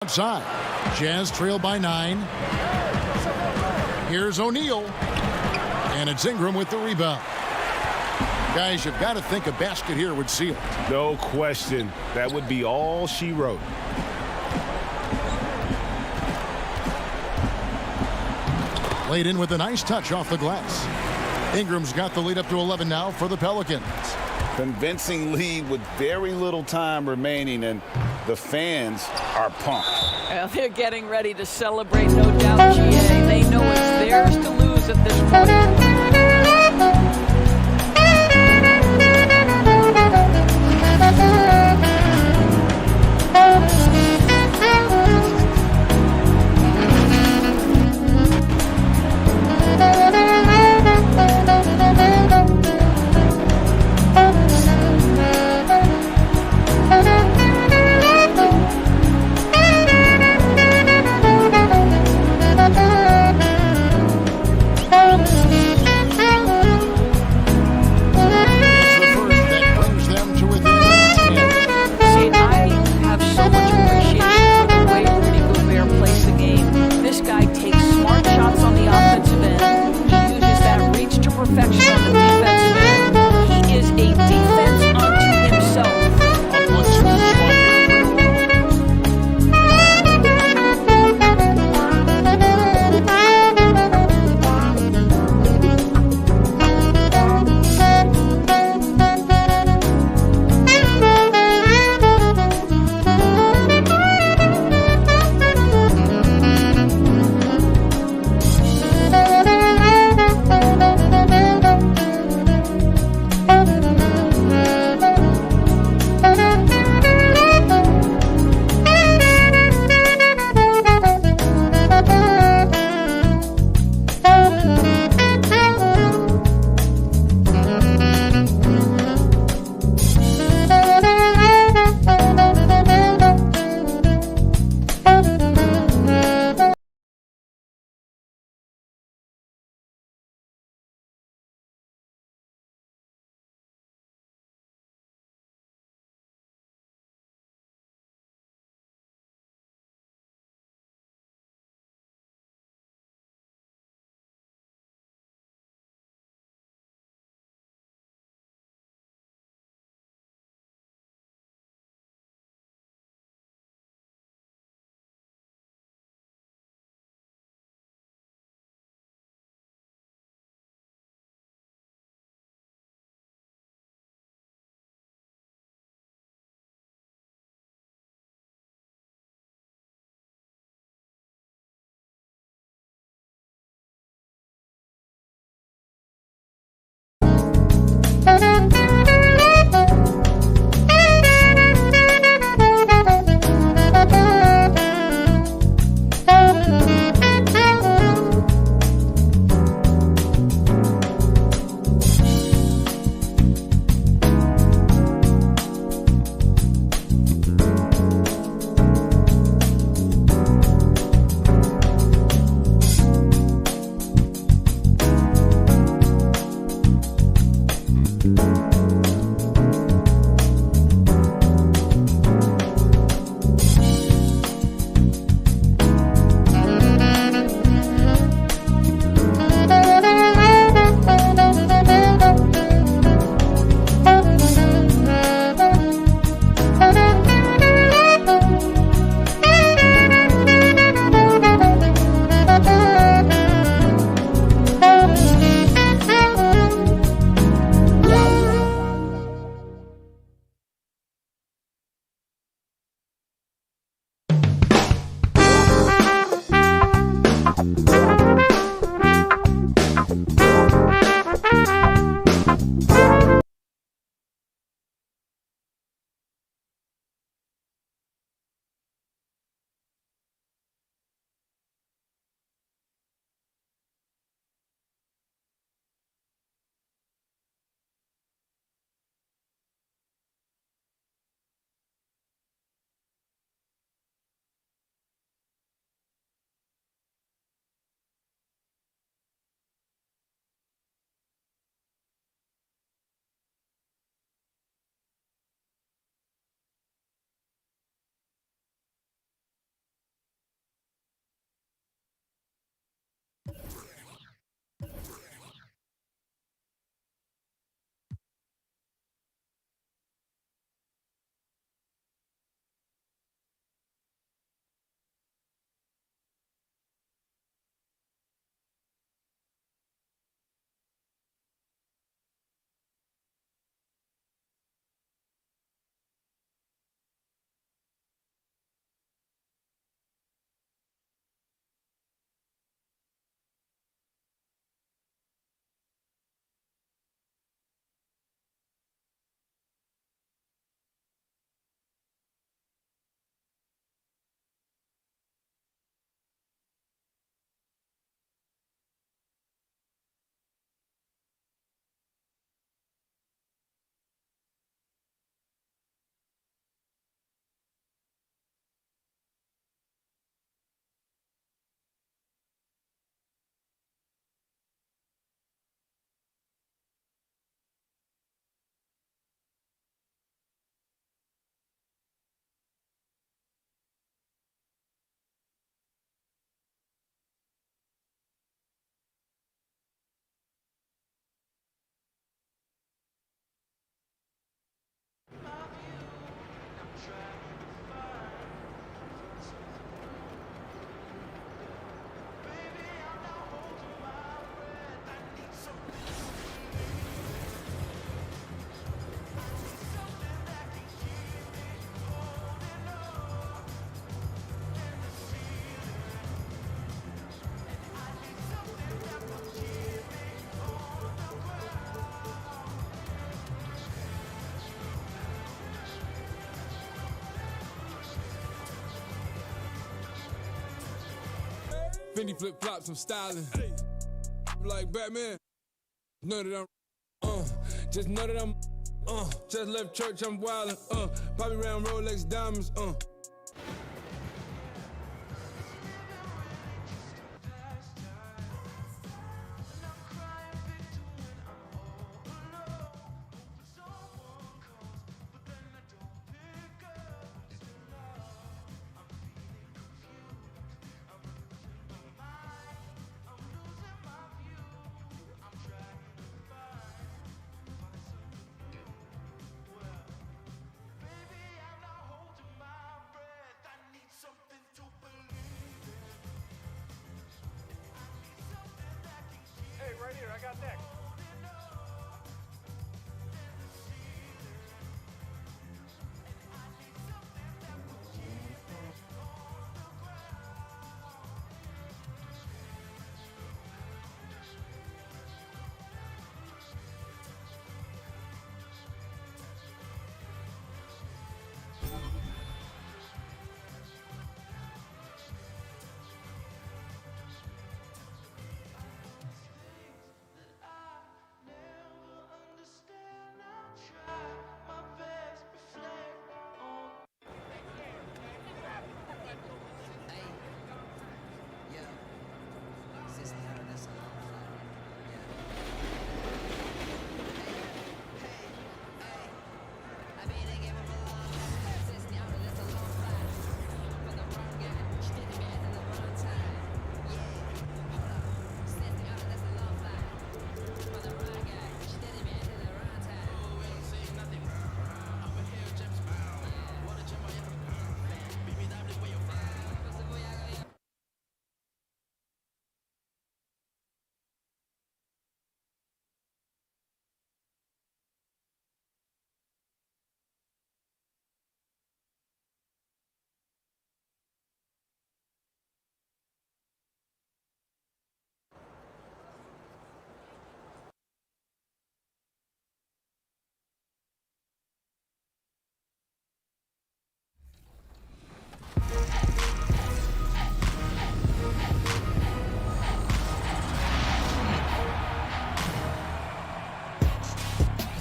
Outside. Jazz trail by 9. Here's O'Neal. And it's Ingram with the rebound. Guys, you've got to think a basket here would seal. No question. That would be all she wrote. Laid in with a nice touch off the glass. Ingram's got the lead up to 11 now for the Pelicans. Convincing lead with very little time remaining, and the fans are pumped. Well, they're getting ready to celebrate, no doubt, GA. They know it's theirs to lose at this point. Fendi flip-flops, I'm styling. Like Batman. None of them, just none of them, just left church, I'm wildin', Bobby round Rolex diamonds, Right here, I got next.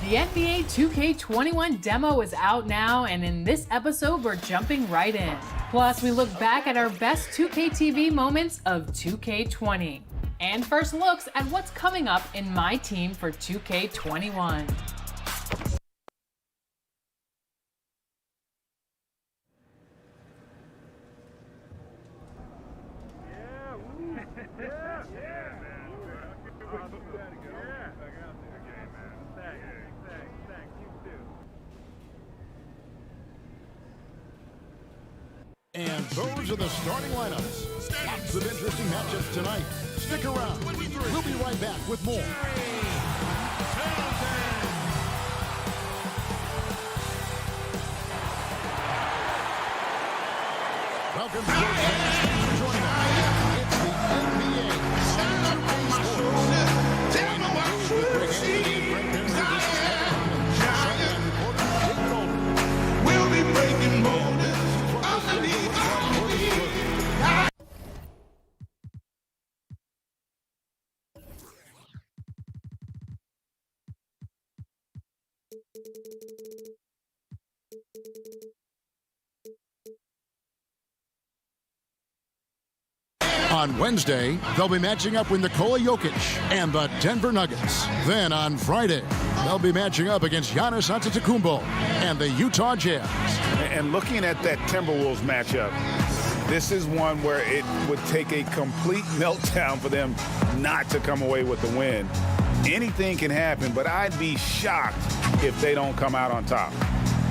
The NBA 2K21 demo is out now, and in this episode, we're jumping right in. Plus, we look back at our best 2K TV moments of 2K20, and first looks at what's coming up in my team for 2K21. And those are the starting lineups. Lots of interesting matchups tonight. Stick around. We'll be right back with more. Welcome to your fans. Thanks for joining us. It's the NBA 2K Sports. And those with Greg Anthony and Brent Bender, this is Kevin Holland. Sideline reporter David Olden. We'll be breaking borders. On Wednesday, they'll be matching up with Nikola Jokic and the Denver Nuggets. Then on Friday, they'll be matching up against Giannis Antetokounmpo and the Utah Jazz. And looking at that Timberwolves matchup, this is one where it would take a complete meltdown for them not to come away with the win. Anything can happen, but I'd be shocked if they don't come out on top.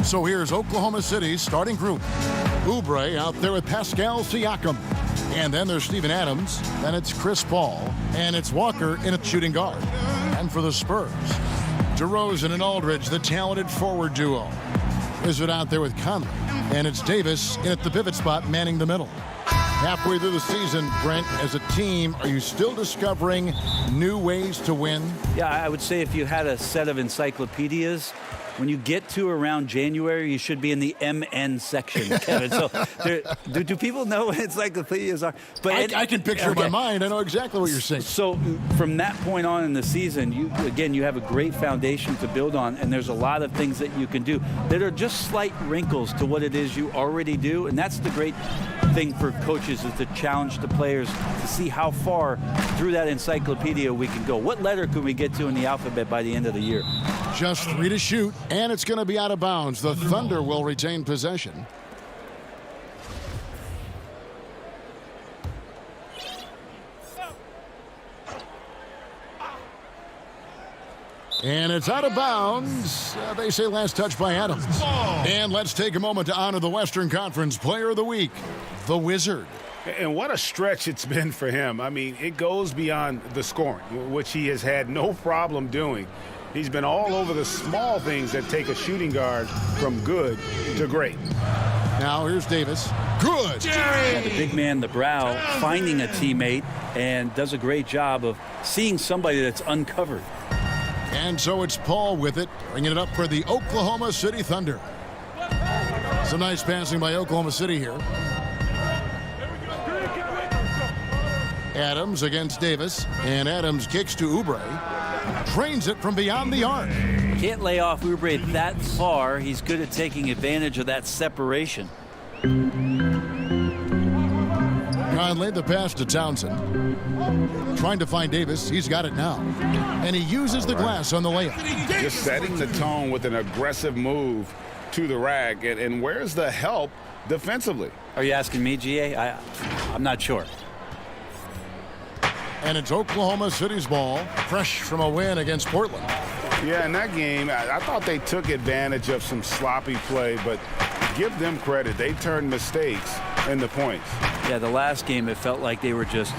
So here's Oklahoma City's starting group. Oubre out there with Pascal Siakam. And then there's Steven Adams, then it's Chris Paul, and it's Walker in at shooting guard. And for the Spurs, DeRozan and Aldridge, the talented forward duo. Izard out there with Conley, and it's Davis in at the pivot spot manning the middle. Halfway through the season, Brent, as a team, are you still discovering new ways to win? Yeah, I would say if you had a set of encyclopedias, when you get to around January, you should be in the MN section, Kevin. So do people know what encyclopedias are? But I can picture in my mind. I know exactly what you're saying. So from that point on in the season, you have a great foundation to build on, and there's a lot of things that you can do that are just slight wrinkles to what it is you already do, and that's the great thing for coaches, is to challenge the players to see how far through that encyclopedia we can go. What letter could we get to in the alphabet by the end of the year? Just 3 to shoot, and it's going to be out of bounds. The Thunder will retain possession. And it's out of bounds. They say last touch by Adams. And let's take a moment to honor the Western Conference Player of the Week, the Wizard. And what a stretch it's been for him. I mean, it goes beyond the scoring, which he has had no problem doing. He's been all over the small things that take a shooting guard from good to great. Now here's Davis. Good. Yeah, the big man, the brow, finding a teammate, and does a great job of seeing somebody that's uncovered. And so it's Paul with it, bringing it up for the Oklahoma City Thunder. Some nice passing by Oklahoma City here. Adams against Davis, and Adams kicks to Oubre. Drains it from beyond the arc. Can't lay off Oubre that far. He's good at taking advantage of that separation. Conley, the pass to Townsend. Trying to find Davis. He's got it now. And he uses the glass on the layup. Just setting the tone with an aggressive move to the rack. And where's the help defensively? Are you asking me, GA? I'm not sure. And it's Oklahoma City's ball, fresh from a win against Portland. Yeah, in that game, I thought they took advantage of some sloppy play, but give them credit. They turned mistakes into points. Yeah, the last game, it felt like they were just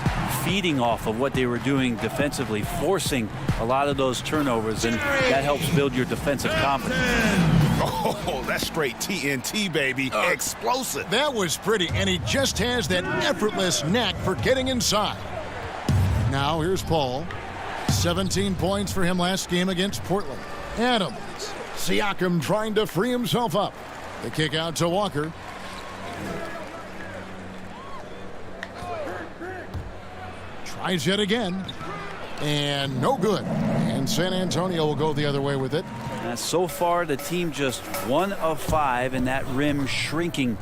feeding off of what they were doing defensively, forcing a lot of those turnovers, and that helps build your defensive confidence. Oh, that's straight TNT, baby. Explosive. That was pretty, and he just has that effortless knack for getting inside. Now here's Paul. 17 points for him last game against Portland. Adams. Siakam trying to free himself up. The kick out to Walker. Tries yet again. And no good. And San Antonio will go the other way with it. So far, the team just 1 of 5, and that rim shrinking.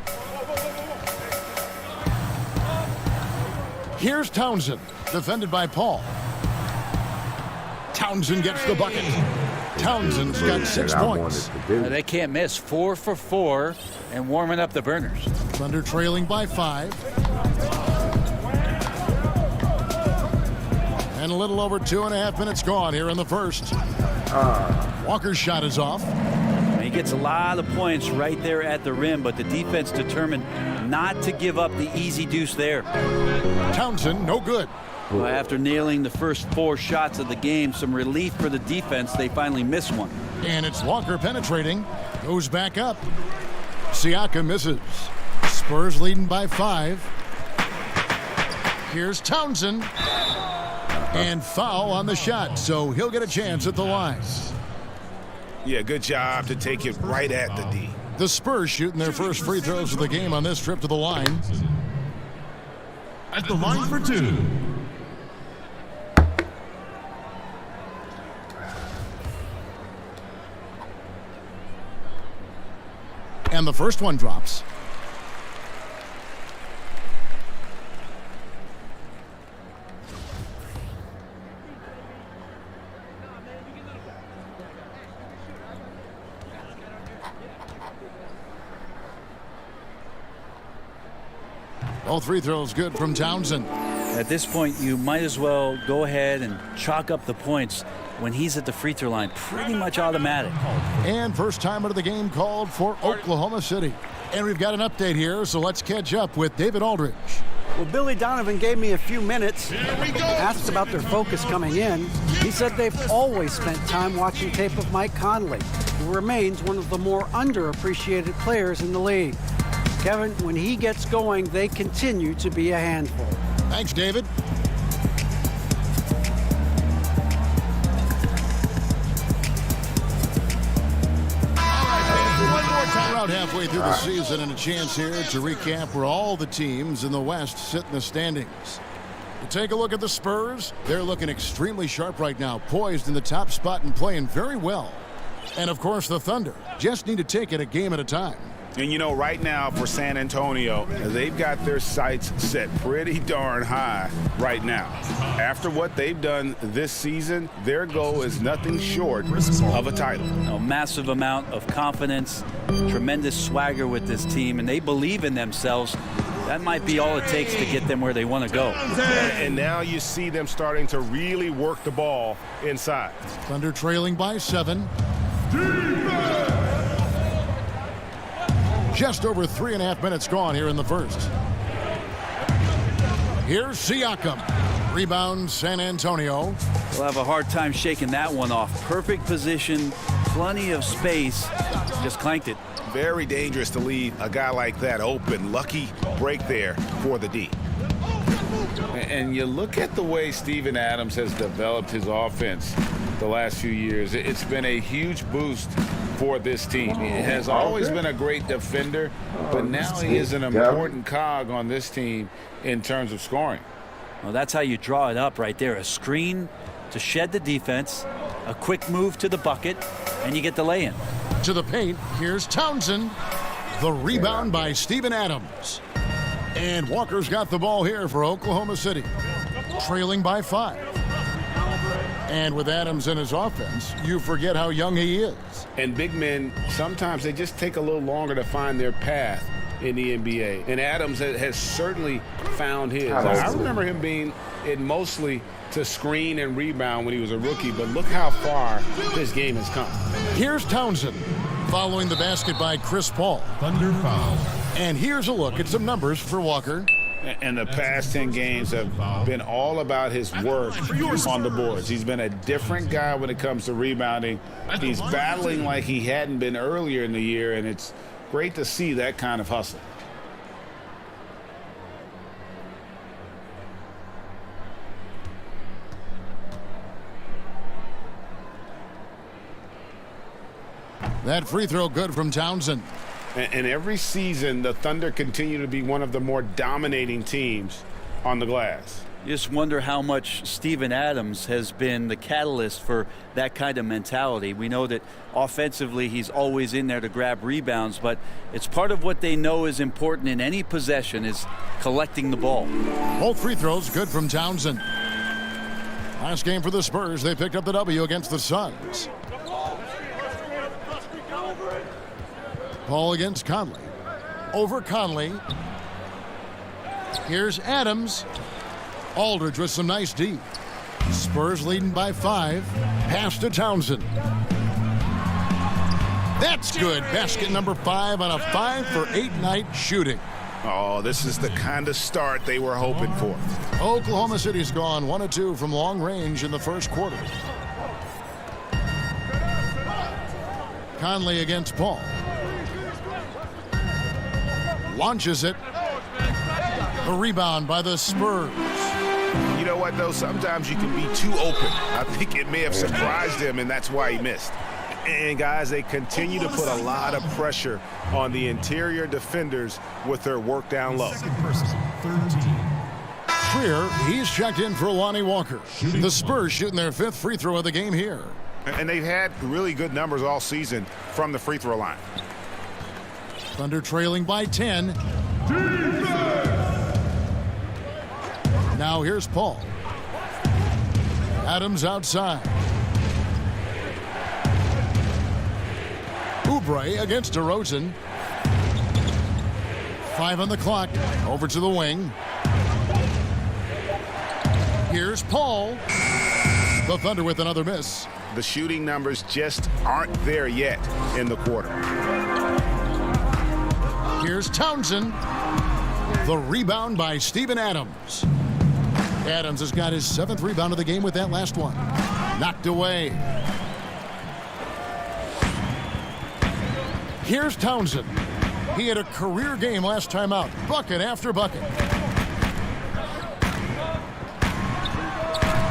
Here's Townsend, defended by Paul. Townsend gets the bucket. Townsend's got 6 points. They can't miss. 4 for 4 and warming up the burners. Thunder trailing by 5. And a little over 2.5 minutes gone here in the first. Walker's shot is off. He gets a lot of points right there at the rim, but the defense determined not to give up the easy deuce there. Townsend, no good. Well, after nailing the first 4 shots of the game, some relief for the defense. They finally missed one. And it's Walker penetrating. Goes back up. Siakam misses. Spurs leading by 5. Here's Townsend. And foul on the shot, so he'll get a chance at the line. Yeah, good job to take it right at the D. The Spurs shooting their first free throws of the game on this trip to the line. At the line for 2. And the first one drops. All free throws good from Townsend. At this point, you might as well go ahead and chalk up the points when he's at the free throw line. Pretty much automatic. And first time out of the game called for Oklahoma City. And we've got an update here, so let's catch up with David Aldridge. Well, Billy Donovan gave me a few minutes, asked about their focus coming in. He said they've always spent time watching tape of Mike Conley, who remains one of the more underappreciated players in the league. Kevin, when he gets going, they continue to be a handful. Thanks, David. About halfway through the season, and a chance here to recap where all the teams in the West sit in the standings. To take a look at the Spurs, they're looking extremely sharp right now, poised in the top spot and playing very well. And of course, the Thunder just need to take it a game at a time. And you know, right now for San Antonio, they've got their sights set pretty darn high right now. After what they've done this season, their goal is nothing short of a title. A massive amount of confidence, tremendous swagger with this team, and they believe in themselves. That might be all it takes to get them where they want to go. And now you see them starting to really work the ball inside. Thunder trailing by 7. Just over 3.5 minutes gone here in the first. Here's Siakam. Rebound, San Antonio. They'll have a hard time shaking that one off. Perfect position, plenty of space. Just clanked it. Very dangerous to leave a guy like that open. Lucky break there for the D. And you look at the way Steven Adams has developed his offense the last few years. It's been a huge boost for this team. He has always been a great defender, but now he is an important cog on this team in terms of scoring. Well, that's how you draw it up right there. A screen to shed the defense, a quick move to the bucket, and you get the lay-in. To the paint, here's Townsend. The rebound by Steven Adams. And Walker's got the ball here for Oklahoma City, trailing by 5. And with Adams in his offense, you forget how young he is. And big men, sometimes they just take a little longer to find their path in the NBA. And Adams has certainly found his. I remember him being in mostly to screen and rebound when he was a rookie, but look how far his game has come. Here's Townsend following the basket by Chris Paul. Thunder foul. And here's a look at some numbers for Walker. And the past 10 games have been all about his work on the boards. He's been a different guy when it comes to rebounding. He's battling like he hadn't been earlier in the year, and it's great to see that kind of hustle. That free throw good from Townsend. And every season, the Thunder continue to be one of the more dominating teams on the glass. You just wonder how much Steven Adams has been the catalyst for that kind of mentality. We know that offensively he's always in there to grab rebounds, but it's part of what they know is important in any possession is collecting the ball. Both free throws good from Townsend. Last game for the Spurs, they picked up the W against the Suns. Paul against Conley. Over Conley. Here's Adams. Aldridge with some nice D. Spurs leading by 5. Pass to Townsend. That's good. Basket number 5 on a 5 for 8 night shooting. Oh, this is the kind of start they were hoping for. Oklahoma City's gone 1 of 2 from long range in the first quarter. Conley against Paul. Launches it. A rebound by the Spurs. You know what, though? Sometimes you can be too open. I think it may have surprised him, and that's why he missed. And, guys, they continue to put a lot of pressure on the interior defenders with their work down low. Trier, he's checked in for Lonnie Walker. The Spurs shooting their 5th free throw of the game here. And they've had really good numbers all season from the free throw line. Thunder trailing by 10. Now here's Paul. Adams outside. Oubre against DeRozan. 5 on the clock. Over to the wing. Here's Paul. The Thunder with another miss. The shooting numbers just aren't there yet in the quarter. Here's Townsend. The rebound by Steven Adams. Adams has got his 7th rebound of the game with that last one. Knocked away. Here's Townsend. He had a career game last time out. Bucket after bucket.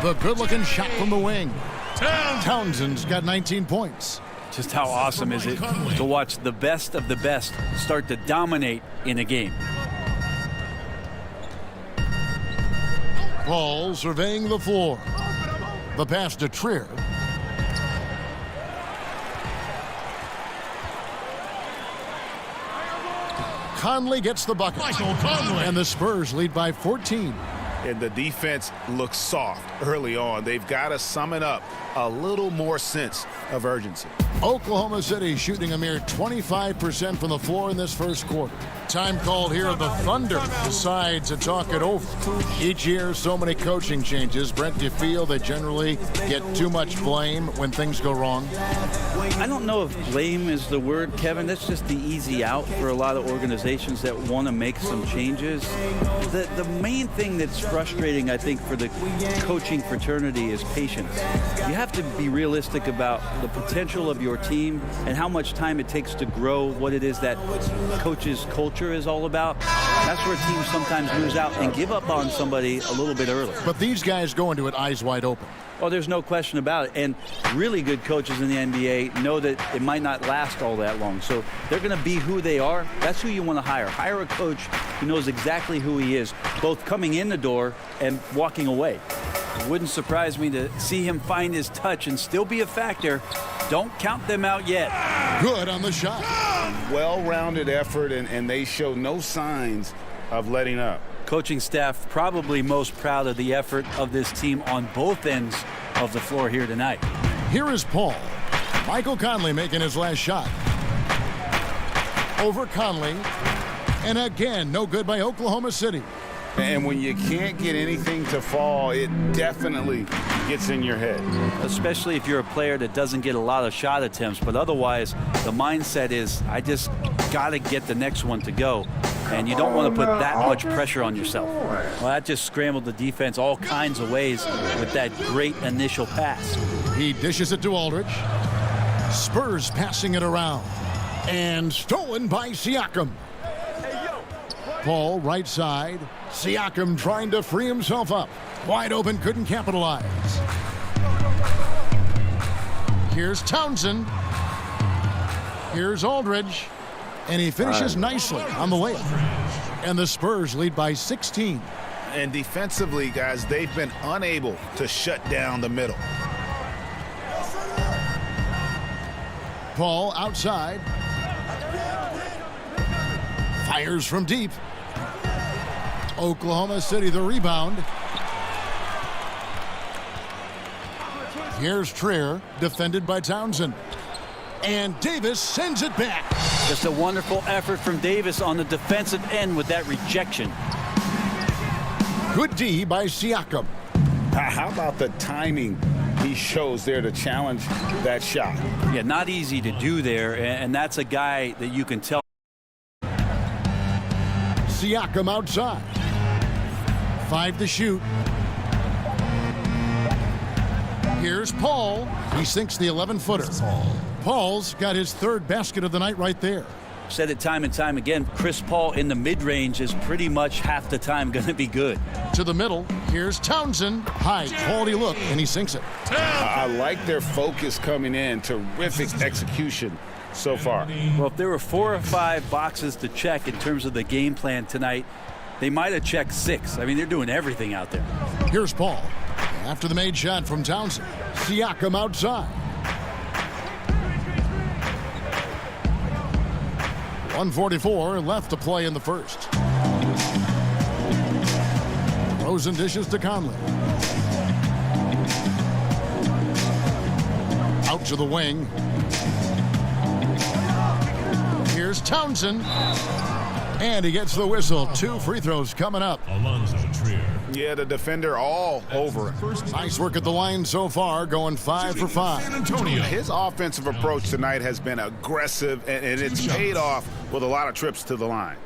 The good-looking shot from the wing. Townsend's got 19 points. Just how awesome is it to watch the best of the best start to dominate in a game. Paul surveying the floor. The pass to Trier. Conley gets the bucket. And the Spurs lead by 14. And the defense looks soft early on. They've got to sum it up a little more sense of urgency. Oklahoma City shooting a mere 25% from the floor in this first quarter. Time called here. The Thunder decides to talk it over. Each year, so many coaching changes. Brent, do you feel they generally get too much blame when things go wrong? I don't know if blame is the word, Kevin. That's just the easy out for a lot of organizations that want to make some changes. The main thing that's frustrating, I think, for the coaching fraternity is patience. You have to be realistic about the potential of your team and how much time it takes to grow what it is that coach's culture is all about. That's where teams sometimes lose out and give up on somebody a little bit early. But these guys go into it eyes wide open. Oh, there's no question about it. And really good coaches in the NBA know that it might not last all that long. So they're going to be who they are. That's who you want to hire. Hire a coach who knows exactly who he is, both coming in the door and walking away. It wouldn't surprise me to see him find his touch and still be a factor. Don't count them out yet. Good on the shot. Well-rounded effort, and they show no signs of letting up. Coaching staff probably most proud of the effort of this team on both ends of the floor here tonight. Here is Paul. Michael Conley making his last shot. Over Conley. And again, no good by Oklahoma City. And when you can't get anything to fall, it definitely gets in your head. Especially if you're a player that doesn't get a lot of shot attempts. But otherwise, the mindset is, I just got to get the next one to go. And you don't want to put that much pressure on yourself. Well, that just scrambled the defense all kinds of ways with that great initial pass. He dishes it to Aldridge. Spurs passing it around. And stolen by Siakam. Paul, right side. Siakam trying to free himself up. Wide open, couldn't capitalize. Here's Townsend. Here's Aldridge. And he finishes nicely on the layup. And the Spurs lead by 16. And defensively, guys, they've been unable to shut down the middle. Paul outside. Fires from deep. Oklahoma City the rebound. Here's Trier, defended by Townsend. And Davis sends it back. Just a wonderful effort from Davis on the defensive end with that rejection. Good D by Siakam. How about the timing he shows there to challenge that shot? Yeah, not easy to do there, and that's a guy that you can tell. Siakam outside. 5 to shoot. Here's Paul. He sinks the 11-footer. Paul's got his third basket of the night right there. Said it time and time again, Chris Paul in the mid-range is pretty much half the time going to be good. To the middle, here's Townsend. High quality look, and he sinks it. I like their focus coming in. Terrific execution so far. Well, if there were 4 or 5 boxes to check in terms of the game plan tonight, they might have checked 6. I mean, they're doing everything out there. Here's Paul. After the made shot from Townsend. Siakam outside. 1:44 left to play in the first. Rosen dishes to Conley. Out to the wing. Here's Townsend. And he gets the whistle. 2 free throws coming up. Alonzo Trier. Yeah, the defender all over it. Nice work at the line so far, going 5 for 5. San Antonio. His offensive approach tonight has been aggressive, and it's paid off with a lot of trips to the line.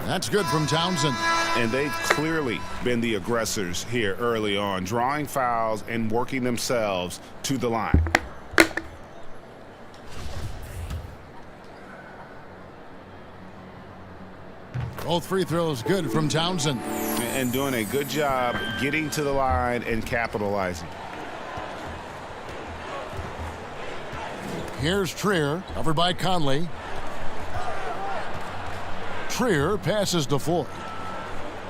That's good from Townsend. And they've clearly been the aggressors here early on, drawing fouls and working themselves to the line. Both free throws good from Townsend. And doing a good job getting to the line and capitalizing. Here's Trier, covered by Conley. Trier passes to Floyd.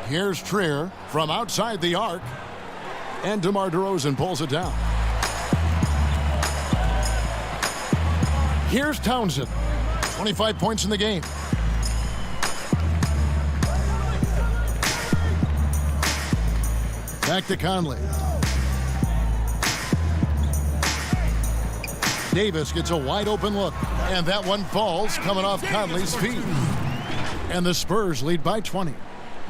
Here's Trier from outside the arc. And DeMar DeRozan pulls it down. Here's Townsend. 25 points in the game. Back to Conley. Davis gets a wide open look. And that one falls coming off Conley's feet. And the Spurs lead by 20.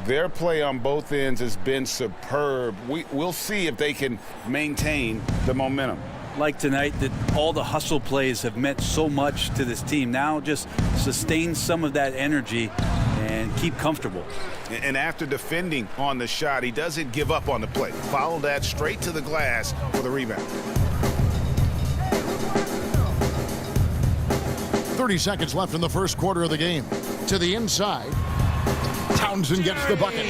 Their play on both ends has been superb. We'll see if they can maintain the momentum. Like tonight, that all the hustle plays have meant so much to this team. Now just sustain some of that energy and keep comfortable. And after defending on the shot, he doesn't give up on the play. Follow that straight to the glass for the rebound. 30 seconds left in the first quarter of the game. To the inside. Townsend gets the bucket.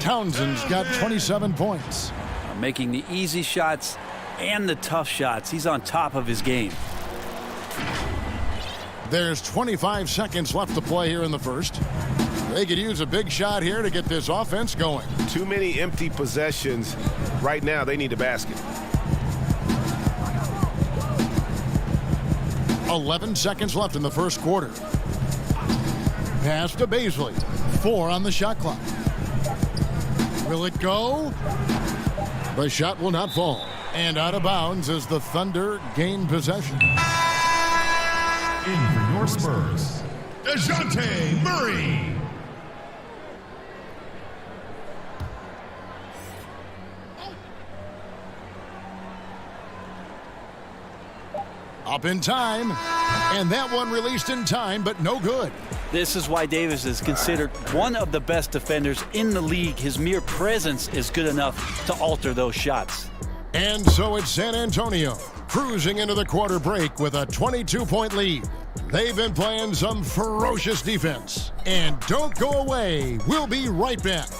Townsend's got 27 points. Making the easy shots and the tough shots. He's on top of his game. There's 25 seconds left to play here in the first. They could use a big shot here to get this offense going. Too many empty possessions. Right now, they need a basket. 11 seconds left in the first quarter. Pass to Bazley. 4 on the shot clock. Will it go? The shot will not fall. And out of bounds as the Thunder gain possession. In for your Spurs, DeJounte Murray. Up in time. And that one released in time, but no good. This is why Davis is considered one of the best defenders in the league. His mere presence is good enough to alter those shots. And so it's San Antonio cruising into the quarter break with a 22-point lead. They've been playing some ferocious defense. And don't go away. We'll be right back.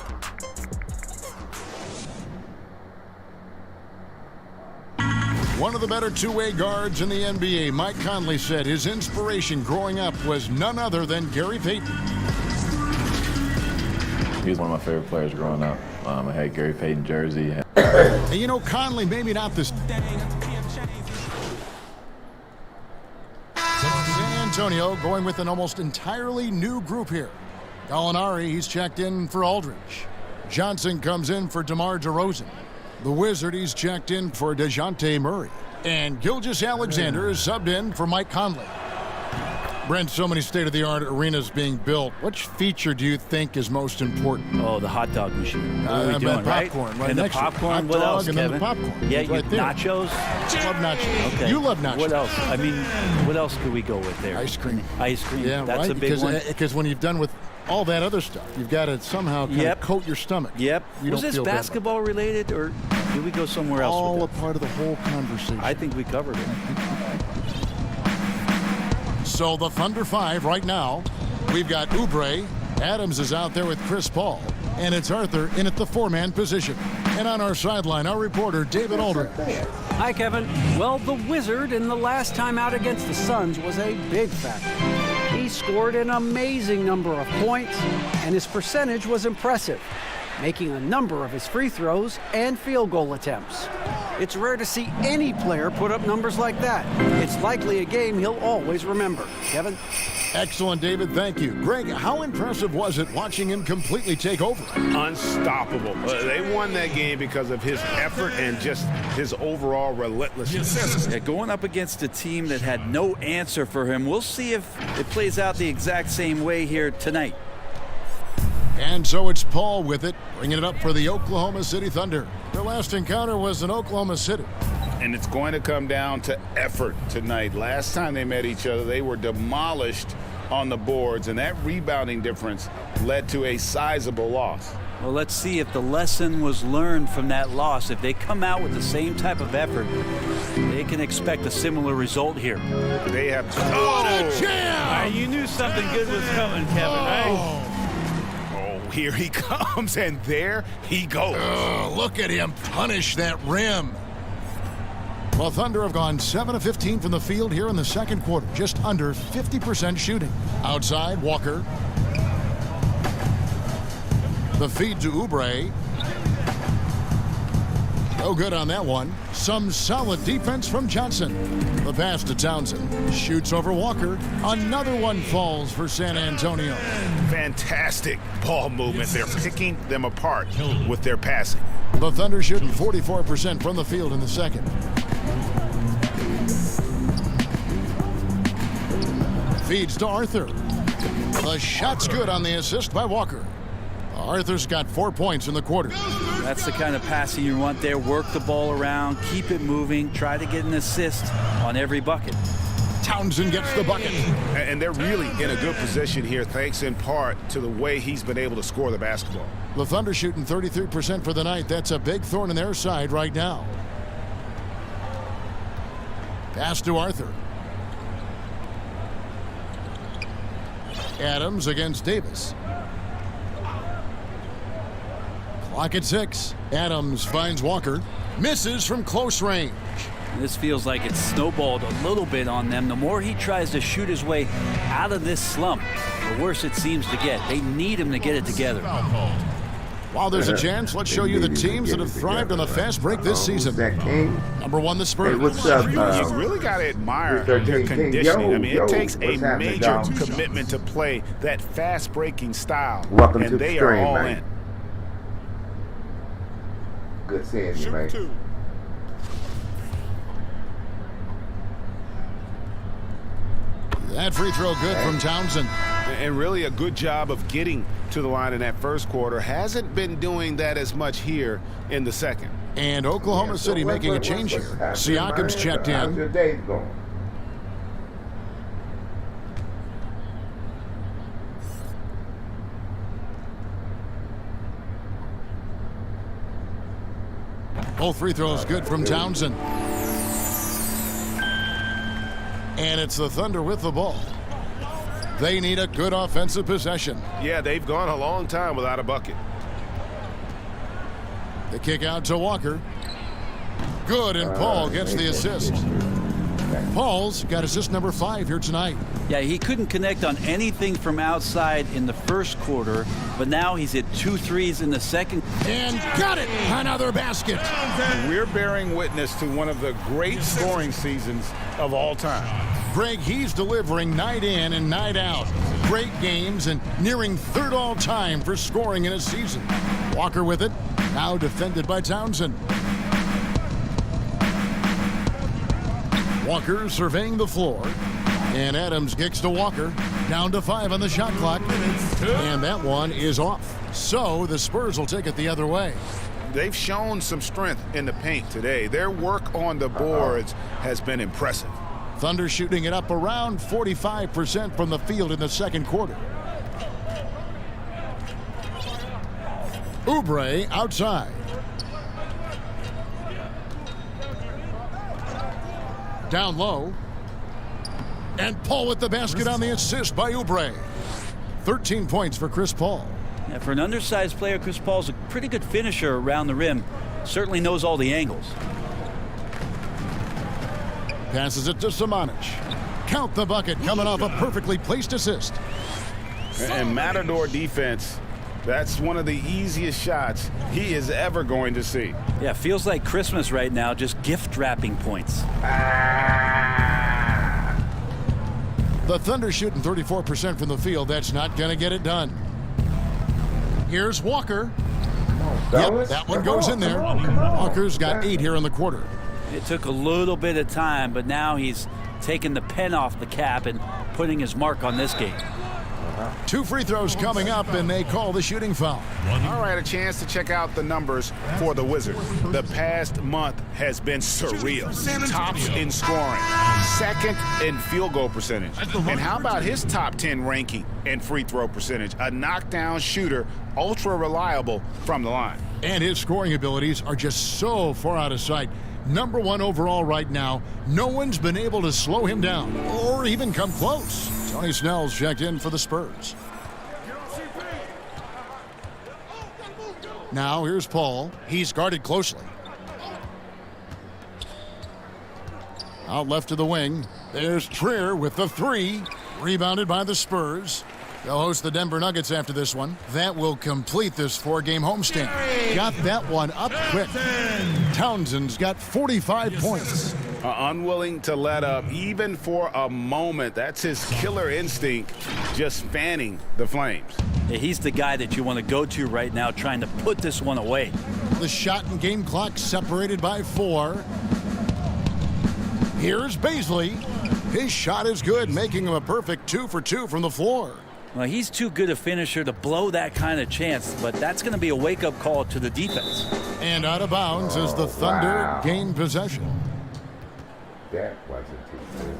One of the better two-way guards in the NBA, Mike Conley, said his inspiration growing up was none other than Gary Payton. He was one of my favorite players growing up. I had Gary Payton jersey. And you know, Conley, maybe not this. San Antonio going with an almost entirely new group here. Gallinari, he's checked in for Aldridge. Johnson comes in for DeMar DeRozan. The Wizard, he's checked in for DeJounte Murray. And Gilgeous-Alexander is subbed in for Mike Conley. Brent, so many state-of-the-art arenas being built. Which feature do you think is most important? Oh, the hot dog machine. What are we doing, popcorn, right and the next popcorn, to it. what else, and Kevin? then the popcorn. Yeah, right there. nachos? Love nachos. Okay. You love nachos. What else? I mean, what else could we go with there? Ice cream. Ice cream. Yeah, that's right? a big one. Because when you've done with all that other stuff, you've got to somehow kind of coat your stomach. Yep. You Was don't this feel bad. basketball related, or did we go somewhere else All with a that? part of the whole conversation. I think we covered it. So the Thunder 5 right now. We've got Oubre. Adams is out there with Chris Paul. And it's Arthur in at the four-man position. And on our sideline, our reporter, David Aldridge. Hi, Kevin. Well, the Wizard in the last time out against the Suns was a big factor. He scored an amazing number of points, and his percentage was impressive, making a number of his free throws and field goal attempts. It's rare to see any player put up numbers like that. It's likely a game he'll always remember. Kevin? Excellent, David. Thank you. Greg, how impressive was it watching him completely take over? Unstoppable. They won that game because of his effort and just his overall relentlessness. Yeah, going up against a team that had no answer for him. We'll see if it plays out the exact same way here tonight. And so it's Paul with it, bringing it up for the Oklahoma City Thunder. Their last encounter was in Oklahoma City. And it's going to come down to effort tonight. Last time they met each other, they were demolished on the boards, and that rebounding difference led to a sizable loss. Well, let's see if the lesson was learned from that loss. If they come out with the same type of effort, they can expect a similar result here. They have to. Oh, jam! You knew something good was coming, Kevin, right? Here he comes, and there he goes. Look at him punish that rim. The Thunder have gone 7 of 15 from the field here in the second quarter, just under 50% shooting. Outside, Walker. The feed to Oubre. No good on that one. Some solid defense from Johnson. The pass to Townsend. Shoots over Walker. Another one falls for San Antonio. Fantastic ball movement. They're picking them apart with their passing. The Thunder shooting 44% from the field in the second. Feeds to Arthur. The shot's good on the assist by Walker. Arthur's got 4 points in the quarter. That's the kind of passing you want there. Work the ball around, keep it moving, try to get an assist on every bucket. Townsend gets the bucket. And they're really in a good position here, thanks in part to the way he's been able to score the basketball. The Thunder shooting 33% for the night. That's a big thorn in their side right now. Pass to Arthur. Adams against Davis. Clock at 6. Adams finds Walker. Misses from close range. This feels like it's snowballed a little bit on them. The more he tries to shoot his way out of this slump, the worse it seems to get. They need him to get it together. While there's a chance, let's show you the teams that have thrived on the fast break this season. Number 1, the Spurs. Hey, what's up? You really got to admire their conditioning. I mean, it takes a major commitment to play that fast breaking style. Welcome and to they the are stream, all man. in. Good seeing you, man. That free throw good from Townsend. And really a good job of getting to the line in that first quarter. Hasn't been doing that as much here in the second. And Oklahoma City making a change here. Siakam's checked in. How's your day going? Both free throws good from Townsend. And it's the Thunder with the ball. They need a good offensive possession. Yeah, they've gone a long time without a bucket. The kick out to Walker. Good, and Paul gets the assist. Paul's got assist number 5 here tonight. Yeah, he couldn't connect on anything from outside in the first quarter, but now he's hit 2 threes in the second. And got it! Another basket. We're bearing witness to one of the great scoring seasons of all time. Greg, he's delivering night in and night out. Great games and nearing 3rd all time for scoring in a season. Walker with it, now defended by Townsend. Walker surveying the floor. And Adams kicks to Walker. Down to 5 on the shot clock. And that one is off. So the Spurs will take it the other way. They've shown some strength in the paint today. Their work on the boards has been impressive. Thunder shooting it up around 45% from the field in the second quarter. Oubre outside. Down low. And Paul with the basket on the assist by Oubre. 13 points for Chris Paul. Yeah, for an undersized player, Chris Paul's a pretty good finisher around the rim. Certainly knows all the angles. Passes it to Samanic. Count the bucket coming off a perfectly placed assist. And Matador defense, that's one of the easiest shots he is ever going to see. Yeah, feels like Christmas right now, just gift wrapping points. The Thunder shooting 34% from the field. That's not going to get it done. Here's Walker. Yep, that one goes in there. Walker's got 8 here in the quarter. It took a little bit of time, but now he's taking the pen off the cap and putting his mark on this game. 2 free throws coming up, and they call the shooting foul. All right, a chance to check out the numbers for the Wizards. The past month has been surreal. Tops in scoring, 2nd in field goal percentage. And how about his top 10 ranking in free throw percentage? A knockdown shooter, ultra reliable from the line. And his scoring abilities are just so far out of sight. Number 1 overall right now. No one's been able to slow him down or even come close. Tony Snell's checked in for the Spurs. Now here's Paul. He's guarded closely. Out left to the wing. There's Trier with the 3. Rebounded by the Spurs. They'll host the Denver Nuggets after this one. That will complete this 4-game homestand. Got that one up quick. Townsend's got 45 points. Unwilling to let up even for a moment. That's his killer instinct, just fanning the flames. Yeah, he's the guy that you want to go to right now, trying to put this one away. The shot and game clock separated by 4. Here's Bazley. His shot is good, making him a perfect 2 for 2 from the floor. Well, he's too good a finisher to blow that kind of chance, but that's going to be a wake-up call to the defense. And out of bounds as the Thunder gain possession. That wasn't too good.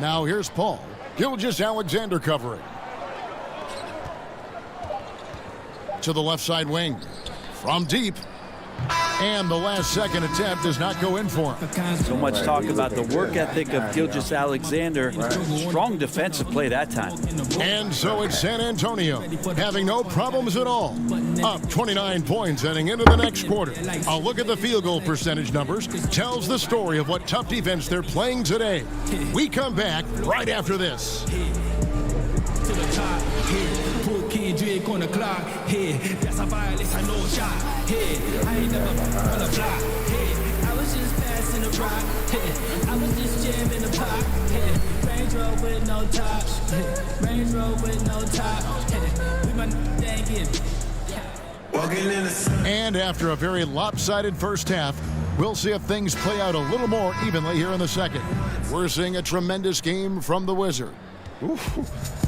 Now here's Paul. Gilgeous-Alexander covering. To the left side wing. From deep. And the last second attempt does not go in for him. So much talk about the work ethic of Gilgeous-Alexander. Strong defensive play that time. And so it's San Antonio, having no problems at all. Up 29 points heading into the next quarter. A look at the field goal percentage numbers tells the story of what tough defense they're playing today. We come back right after this. Drake on the clock, hey, that's a violence, I know shot, hey, I ain't never gonna fly, hey, I was just passing the rock, hey, I was just jamming the pop, hey, Range Road with no top, hey, Range Road with no top, hey, we my dang it. And after a very lopsided first half, we'll see if things play out a little more evenly here in the second. We're seeing a tremendous game from the Wizard. Ooh,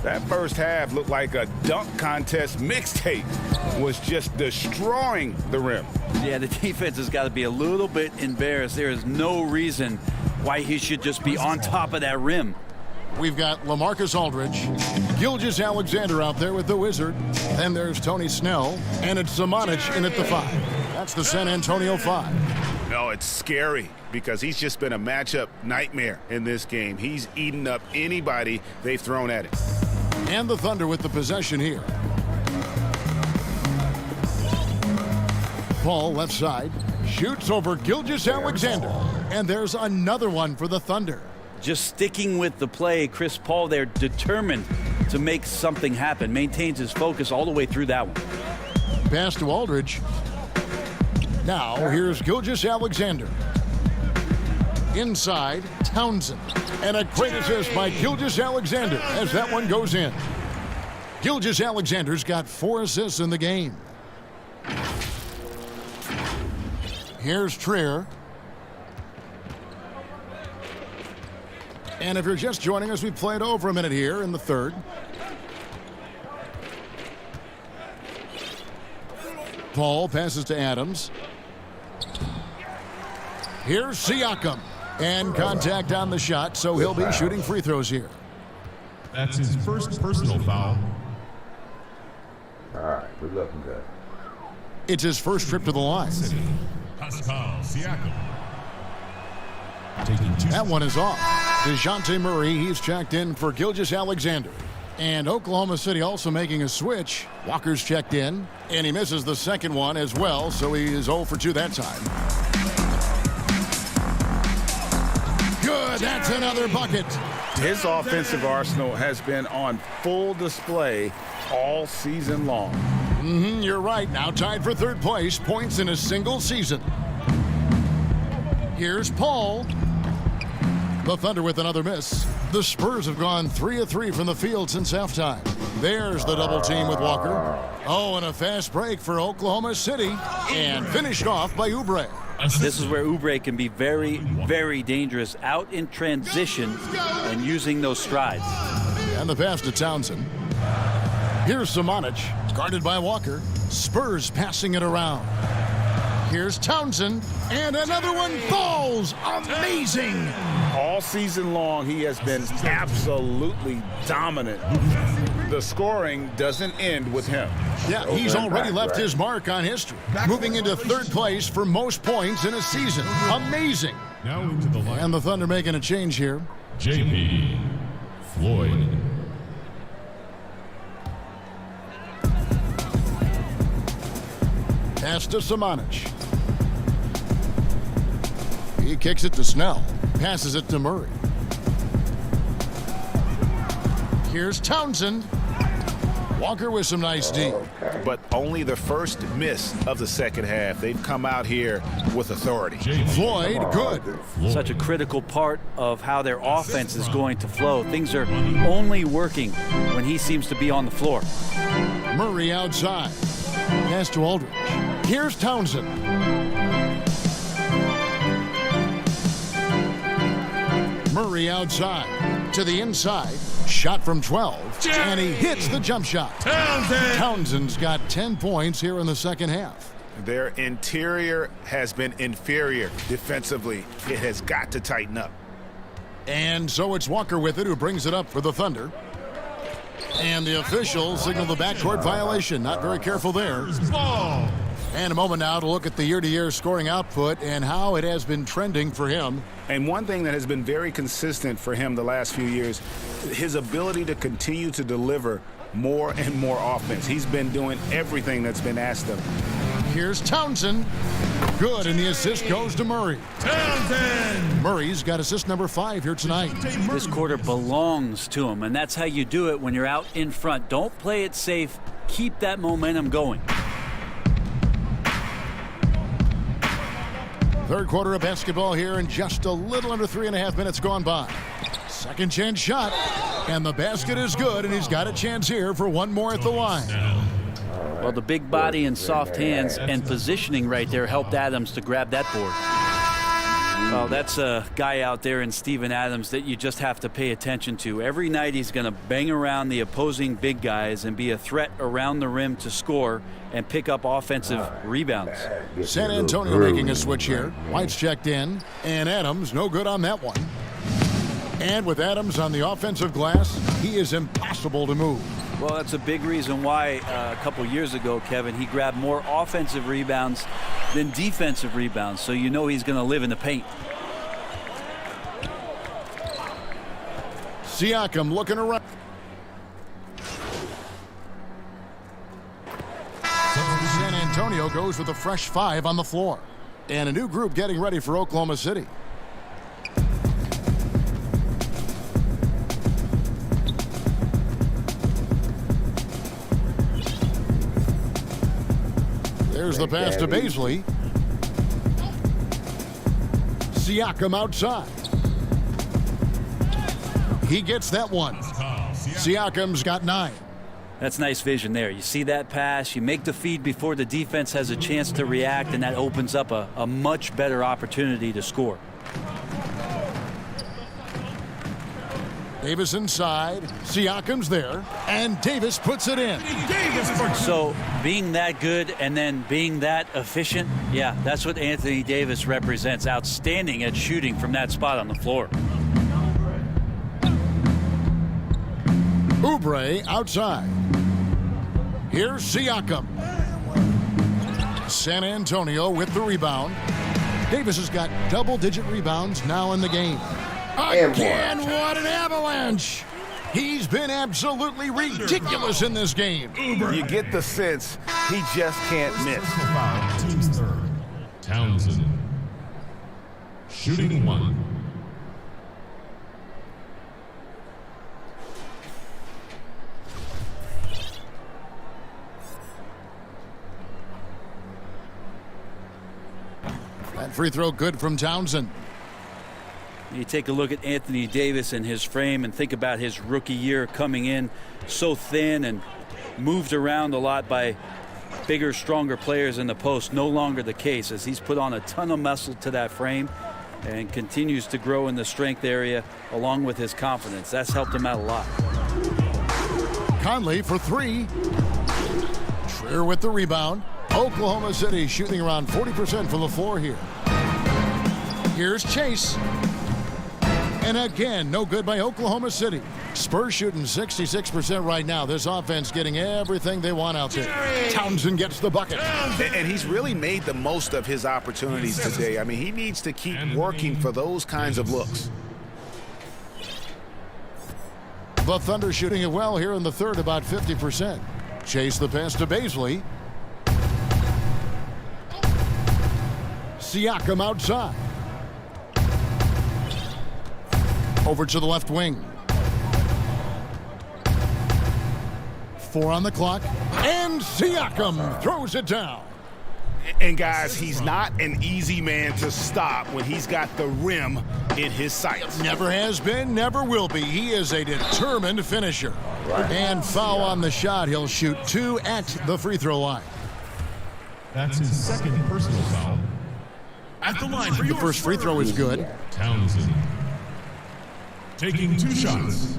that first half looked like a dunk contest mixtape. Was just destroying the rim. Yeah, the defense has got to be a little bit embarrassed. There is no reason why he should just be on top of that rim. We've got LaMarcus Aldridge, Gilgeous-Alexander out there with the Wizard. Then there's Tony Snell, and it's Samanic in at the 5. That's the San Antonio 5. No, it's scary because he's just been a matchup nightmare in this game. He's eaten up anybody they've thrown at him. And the Thunder with the possession here. Paul, left side, shoots over Gilgeous-Alexander. And there's another one for the Thunder. Just sticking with the play, Chris Paul there, determined to make something happen. Maintains his focus all the way through that one. Pass to Aldridge. Now, here's Gilgeous-Alexander. Inside, Townsend. And a great assist by Gilgeous-Alexander as that one goes in. Gilgeous-Alexander's got 4 assists in the game. Here's Trier. And if you're just joining us, we played over a minute here in the third. Paul passes to Adams. Here's Siakam. And contact on the shot, so he'll be shooting free throws here. That's his first personal foul. All right, we're looking good. It's his first trip to the line. Pascal Siakam. That one is off. DeJounte Murray, he's checked in for Gilgeous-Alexander. And Oklahoma City also making a switch. Walker's checked in, and he misses the second one as well, so he is 0 for 2 that time. Good, that's another bucket. His offensive arsenal has been on full display all season long. You're right, now tied for third place, points in a single season. Here's Paul. The Thunder with another miss. The Spurs have gone 3 of 3 from the field since halftime. There's the double team with Walker. Oh, and a fast break for Oklahoma City. And finished off by Oubre. This is where Oubre can be very, very dangerous out in transition and using those strides. And the pass to Townsend. Here's Samanic, guarded by Walker. Spurs passing it around. Here's Townsend, and another one falls. Amazing. All season long, he has been absolutely dominant. The scoring doesn't end with him. Yeah, he's already left his mark on history, moving into third place for most points in a season. Amazing. Now into the line. And the Thunder making a change here. J.P. Floyd. Pass to Samanich. He kicks it to Snell. Passes it to Murray. Here's Townsend. Walker with some nice D. But only the first miss of the second half. They've come out here with authority. Floyd, good. Such a critical part of how their offense is going to flow. Things are only working when he seems to be on the floor. Murray outside. Pass to Aldridge. Here's Townsend. Murray outside to the inside. Shot from 12, and he hits the jump shot. Townsend's got 10 points here in the second half. Their interior has been inferior defensively. It has got to tighten up. And so it's Walker with it, who brings it up for the Thunder. And the officials signal the backcourt violation. Not very careful there. And a moment now to look at the year-to-year scoring output and how it has been trending for him. And one thing that has been very consistent for him the last few years, his ability to continue to deliver more and more offense. He's been doing everything that's been asked of him. Here's Townsend. Good, and the assist goes to Murray. Townsend! Murray's got assist number 5 here tonight. This quarter belongs to him, and that's how you do it when you're out in front. Don't play it safe. Keep that momentum going. Third quarter of basketball here, and just a little under 3.5 minutes gone by. Second chance shot, and the basket is good, and he's got a chance here for one more at the line. Well, the big body and soft hands and positioning right there helped Adams to grab that board. Well, that's a guy out there in Steven Adams that you just have to pay attention to. Every night he's going to bang around the opposing big guys and be a threat around the rim to score and pick up offensive rebounds. San Antonio making a switch here. White's checked in, and Adams no good on that one. And with Adams on the offensive glass, he is impossible to move. Well, that's a big reason why a couple years ago, Kevin, he grabbed more offensive rebounds than defensive rebounds, so you know he's going to live in the paint. Siakam looking around. San Antonio goes with a fresh 5 on the floor. And a new group getting ready for Oklahoma City. There's the pass to Bazley. Siakam outside. He gets that one. Siakam's got 9. That's nice vision there. You see that pass, you make the feed before the defense has a chance to react, and that opens up a much better opportunity to score. Davis inside. Siakam's there, and Davis puts it in. So being that good and then being that efficient, yeah, that's what Anthony Davis represents. Outstanding at shooting from that spot on the floor. Oubre outside. Here's Siakam. San Antonio with the rebound. Davis has got double-digit rebounds now in the game. Again, what an avalanche! He's been absolutely ridiculous in this game. You get the sense he just can't miss. Team's third. Townsend. Shooting 1. That free throw good from Townsend. You take a look at Anthony Davis and his frame and think about his rookie year coming in so thin and moved around a lot by bigger, stronger players in the post. No longer the case, as he's put on a ton of muscle to that frame and continues to grow in the strength area along with his confidence. That's helped him out a lot. Conley for 3. Trier with the rebound. Oklahoma City shooting around 40% from the floor here. Here's Chase. And again, no good by Oklahoma City. Spurs shooting 66% right now. This offense getting everything they want out there. Townsend gets the bucket. And he's really made the most of his opportunities today. I mean, he needs to keep working for those kinds of looks. The Thunder shooting it well here in the third, about 50%. Chase the pass to Bazley. Siakam outside. Over to the left wing. 4 on the clock, and Siakam throws it down. And guys, he's not an easy man to stop when he's got the rim in his sights. Never has been, never will be. He is a determined finisher. And foul on the shot. He'll shoot 2 at the free throw line. That's his second personal foul. At the line for the first free throw is good. Townsend. Taking 2 shots.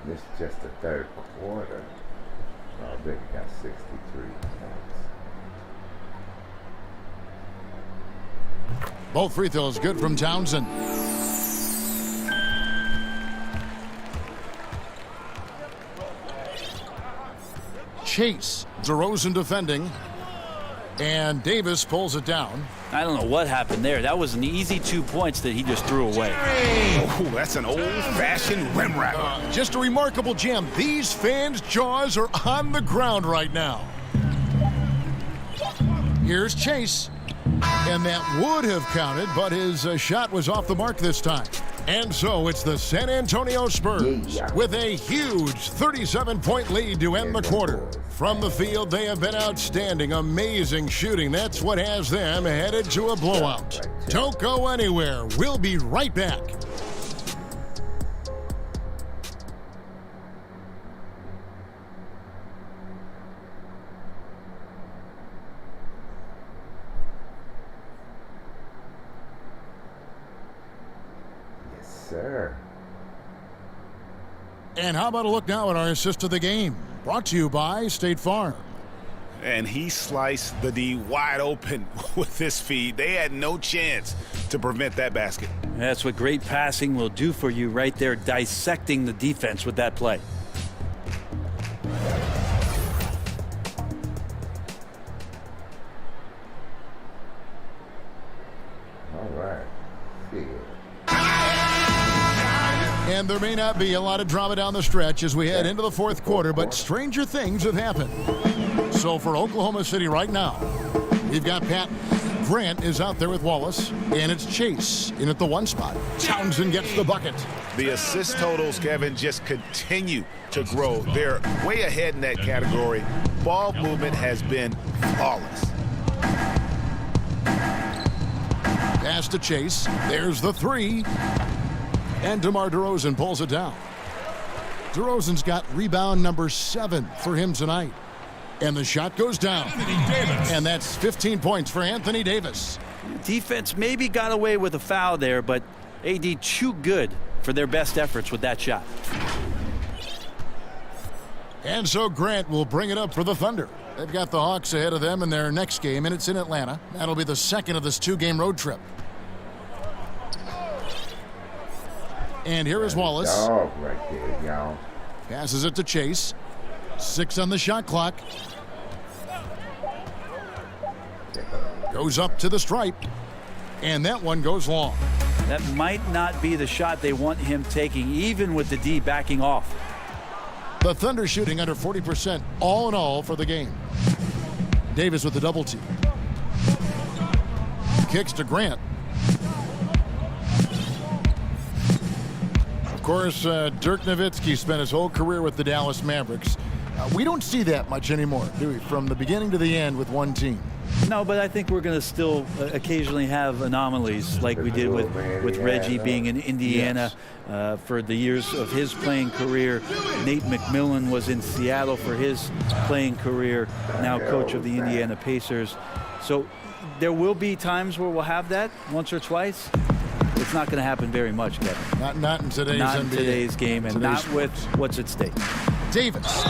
This is just the third quarter. Already got 63 points. Both free throws good from Townsend. Chase, DeRozan defending, and Davis pulls it down. I don't know what happened there. That was an easy 2 points that he just threw away. Oh, that's an old-fashioned rim wrap. Just a remarkable jam. These fans' jaws are on the ground right now. Here's Chase. And that would have counted, but his shot was off the mark this time. And so it's the San Antonio Spurs with a huge 37-point lead to end the quarter. From the field, they have been outstanding, amazing shooting. That's what has them headed to a blowout. Don't go anywhere. We'll be right back. Sir. And how about a look now at our assist of the game? Brought to you by State Farm. And he sliced the D wide open with this feed. They had no chance to prevent that basket. That's what great passing will do for you right there, dissecting the defense with that play. All right. And there may not be a lot of drama down the stretch as we head into the fourth quarter, but stranger things have happened. So for Oklahoma City right now, we've got Patton. Grant is out there with Wallace, and it's Chase in at the 1 spot. Townsend gets the bucket. The assist totals, Kevin, just continue to grow. They're way ahead in that category. Ball movement has been flawless. Pass to Chase. There's the 3. And DeMar DeRozan pulls it down. DeRozan's got rebound number 7 for him tonight. And the shot goes down. And that's 15 points for Anthony Davis. Defense maybe got away with a foul there, but AD too good for their best efforts with that shot. And so Grant will bring it up for the Thunder. They've got the Hawks ahead of them in their next game, and it's in Atlanta. That'll be the second of this 2-game road trip. And here is Wallace. Dog right there, y'all. Passes it to Chase. 6 on the shot clock. Goes up to the stripe. And that one goes long. That might not be the shot they want him taking, even with the D backing off. The Thunder shooting under 40% all in all for the game. Davis with the double team. Kicks to Grant. Of course, Dirk Nowitzki spent his whole career with the Dallas Mavericks. We don't see that much anymore, do we? From the beginning to the end with one team. No, but I think we're going to still occasionally have anomalies like we did with Reggie being in Indiana for the years of his playing career. Nate McMillan was in Seattle for his playing career, now coach of the Indiana Pacers. So there will be times where we'll have that once or twice. It's not going to happen very much, Kevin. Not in today's NBA. Today's game, and not with what's at stake. Davis.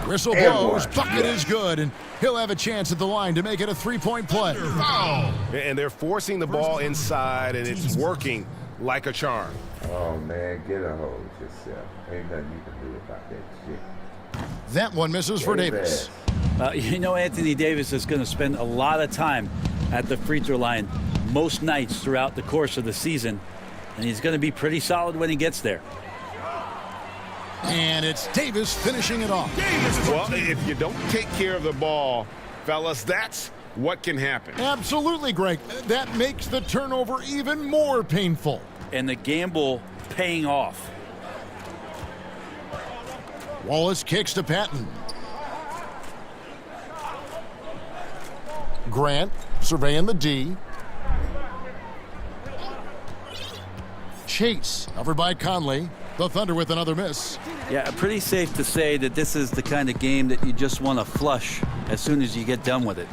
Whistle blows. Bucket is good, and he'll have a chance at the line to make it a 3-point play. And they're forcing the ball inside, and it's working like a charm. Oh, man, get a hold of yourself. Ain't nothing you can do about that shit. That one misses for Davis. You know, Anthony Davis is going to spend a lot of time at the free throw line most nights throughout the course of the season, and he's going to be pretty solid when he gets there. And it's Davis finishing it off. Well, if you don't take care of the ball, fellas, that's what can happen. Absolutely, Greg. That makes the turnover even more painful. And the gamble paying off. Wallace kicks to Patton. Grant surveying the D. Chase covered by Conley. The Thunder with another miss. Yeah, pretty safe to say that this is the kind of game that you just want to flush as soon as you get done with it.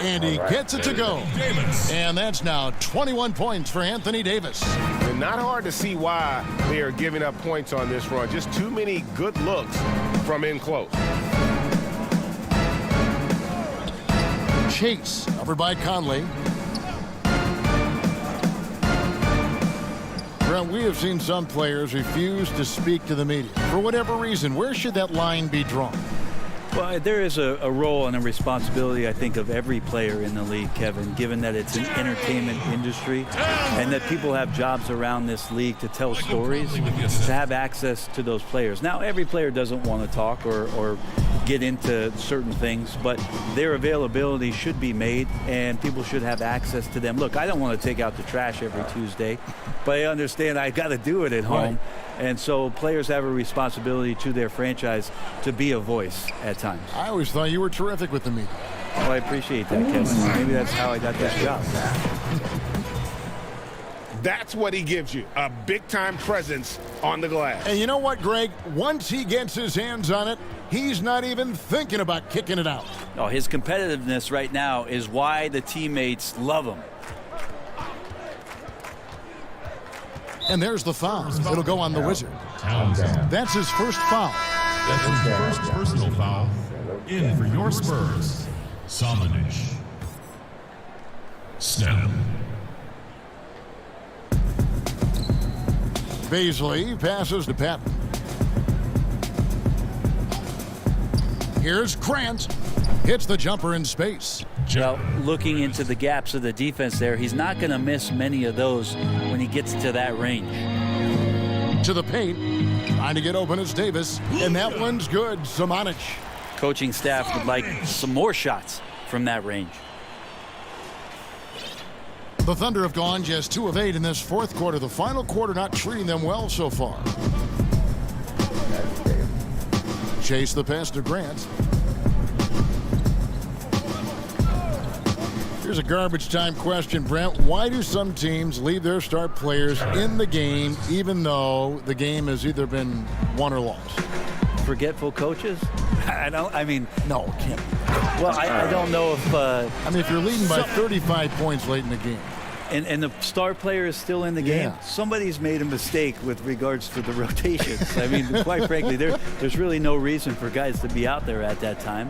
And he gets it to go. And that's now 21 points for Anthony Davis. And not hard to see why they are giving up points on this run. Just too many good looks from in close. Chase covered by Conley. Brent, we have seen some players refuse to speak to the media. For whatever reason, where should that line be drawn? Well, there is a role and a responsibility, I think, of every player in the league, Kevin, given that it's an entertainment industry and that people have jobs around this league to tell stories, to have access to those players. Now, every player doesn't want to talk or get into certain things, but their availability should be made and people should have access to them. Look, I don't want to take out the trash every Tuesday, but I understand I got to do it at home. And so players have a responsibility to their franchise to be a voice at times. I always thought you were terrific with the media. Well, I appreciate that, Kevin. Maybe that's how I got this job. That's what he gives you, a big-time presence on the glass. And you know what, Greg? Once he gets his hands on it, he's not even thinking about kicking it out. No, his competitiveness right now is why the teammates love him. And there's the foul. It'll go on the Wizard. That's his first foul. That's his first personal foul. In for your Spurs, Samanic. Snell. Beasley passes to Patton. Here's Grant. Hits the jumper in space. Well, looking into the gaps of the defense there, he's not going to miss many of those when he gets to that range. To the paint. Trying to get open is Davis. And that one's good. Samanic. Coaching staff would like some more shots from that range. The Thunder have gone just 2 of 8 in this fourth quarter. The final quarter not treating them well so far. Chase the pass to Grant. Here's a garbage time question, Brent. Why do some teams leave their star players in the game even though the game has either been won or lost? Forgetful coaches? No, it can't be. Well, I don't know if... if you're leading by 35 points late in the game. And the star player is still in the game, somebody's made a mistake with regards to the rotations. Quite frankly, there's really no reason for guys to be out there at that time.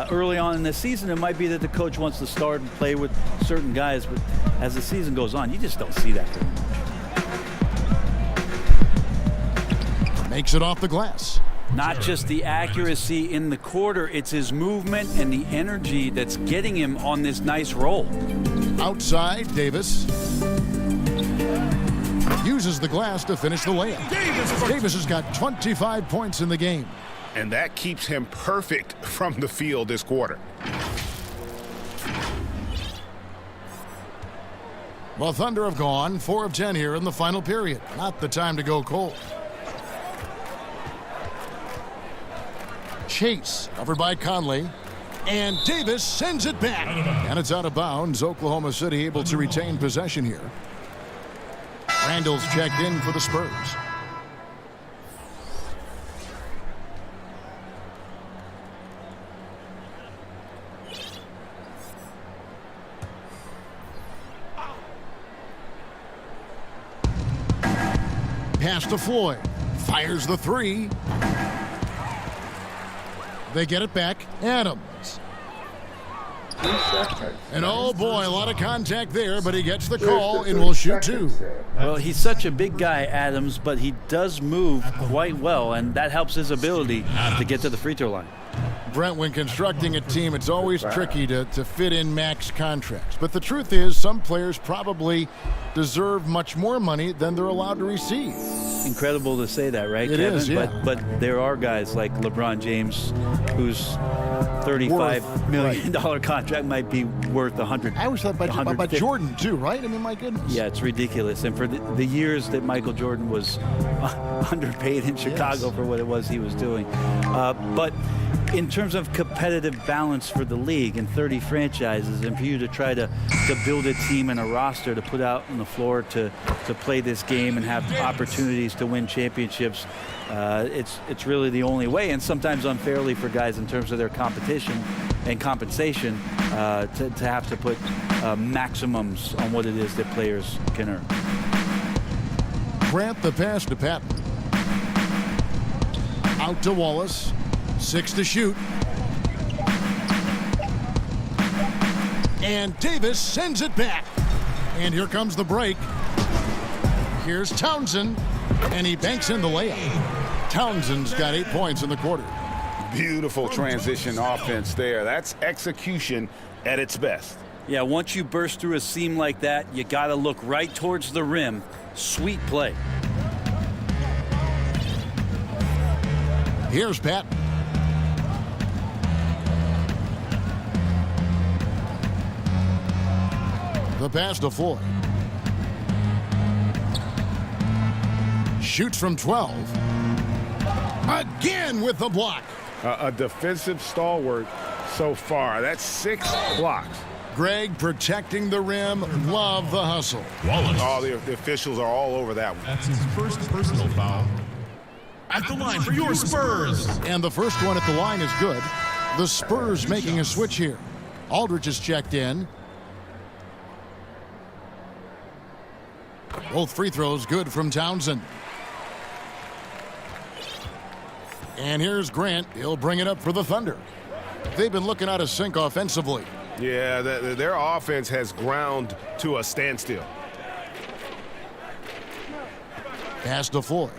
Early on in the season, it might be that the coach wants to start and play with certain guys, but as the season goes on, you just don't see that very much. Makes it off the glass. Not just the accuracy in the quarter, it's his movement and the energy that's getting him on this nice roll. Outside, Davis uses the glass to finish the layup. Davis has got 25 points in the game. And that keeps him perfect from the field this quarter. Well, Thunder have gone 4 of 10 here in the final period. Not the time to go cold. Chase covered by Conley. And Davis sends it back. And it's out of bounds. Oklahoma City able to retain possession here. Randall's checked in for the Spurs. Pass to Floyd. Fires the 3. They get it back. Adams. And oh boy, a lot of contact there, but he gets the call and will shoot 2. Well, he's such a big guy, Adams, but he does move quite well, and that helps his ability to get to the free throw line. Brent, when constructing a team, it's always tricky to fit in max contracts. But the truth is, some players probably deserve much more money than they're allowed to receive. incredible to say that, right, It Kevin? is, yeah. But there are guys like LeBron James, whose $35 million contract might be worth 100. I always thought about Jordan too, right? I mean, my goodness. Yeah, it's ridiculous. And for the years that Michael Jordan was underpaid in Chicago for what it was he was doing. But in terms of competitive balance for the league and 30 franchises, and for you to try to build a team and a roster to put out on the floor to play this game and have opportunities to win championships, it's really the only way, and sometimes unfairly for guys in terms of their competition and compensation to have to put maximums on what it is that players can earn. Grant the pass to Patton. Out to Wallace. 6 to shoot. And Davis sends it back. And here comes the break. Here's Townsend. And he banks in the layup. Townsend's got 8 points in the quarter. Beautiful transition offense there. That's execution at its best. Yeah, once you burst through a seam like that, you got to look right towards the rim. Sweet play. Here's Patton. The pass to Floyd. Shoots from 12. Again with the block. A defensive stalwart so far. That's 6 blocks. Greg protecting the rim. Love the hustle. Wallace. Oh, the officials are all over that one. That's his first personal foul. At the line for your Spurs. And the first one at the line is good. The Spurs making a switch here. Aldridge is checked in. Both free throws good from Townsend. And here's Grant. He'll bring it up for the Thunder. They've been looking out of sync offensively. Yeah, their offense has ground to a standstill. Pass to Floyd.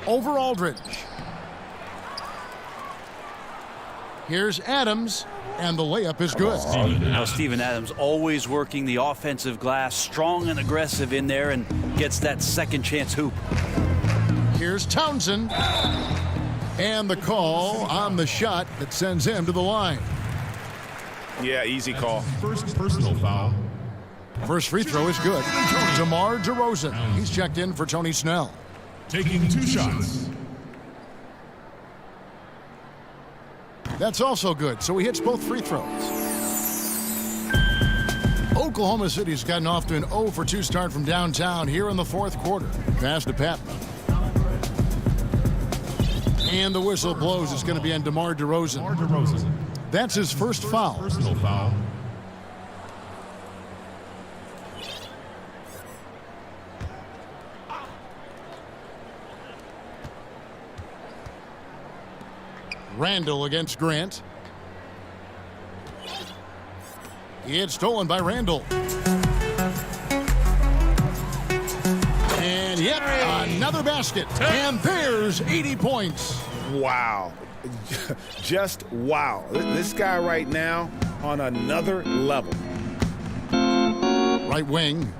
Over Aldridge. Here's Adams, and the layup is good. Steven Adams always working the offensive glass, strong and aggressive in there, and gets that second chance hoop. Here's Townsend, and the call on the shot that sends him to the line. Yeah, easy call. First personal foul. First free throw is good. DeMar DeRozan. He's checked in for Tony Snell. Taking 2 shots. That's also good, so he hits both free throws. Oklahoma City's gotten off to an 0 for 2 start from downtown here in the fourth quarter. Pass to Patton. And the whistle blows. It's going to be on DeMar DeRozan. That's his first foul. Personal foul. Randall against Grant. It's stolen by Randall. And yet another basket. And there's 80 points. Wow. Just wow. This guy right now on another level. Right wing.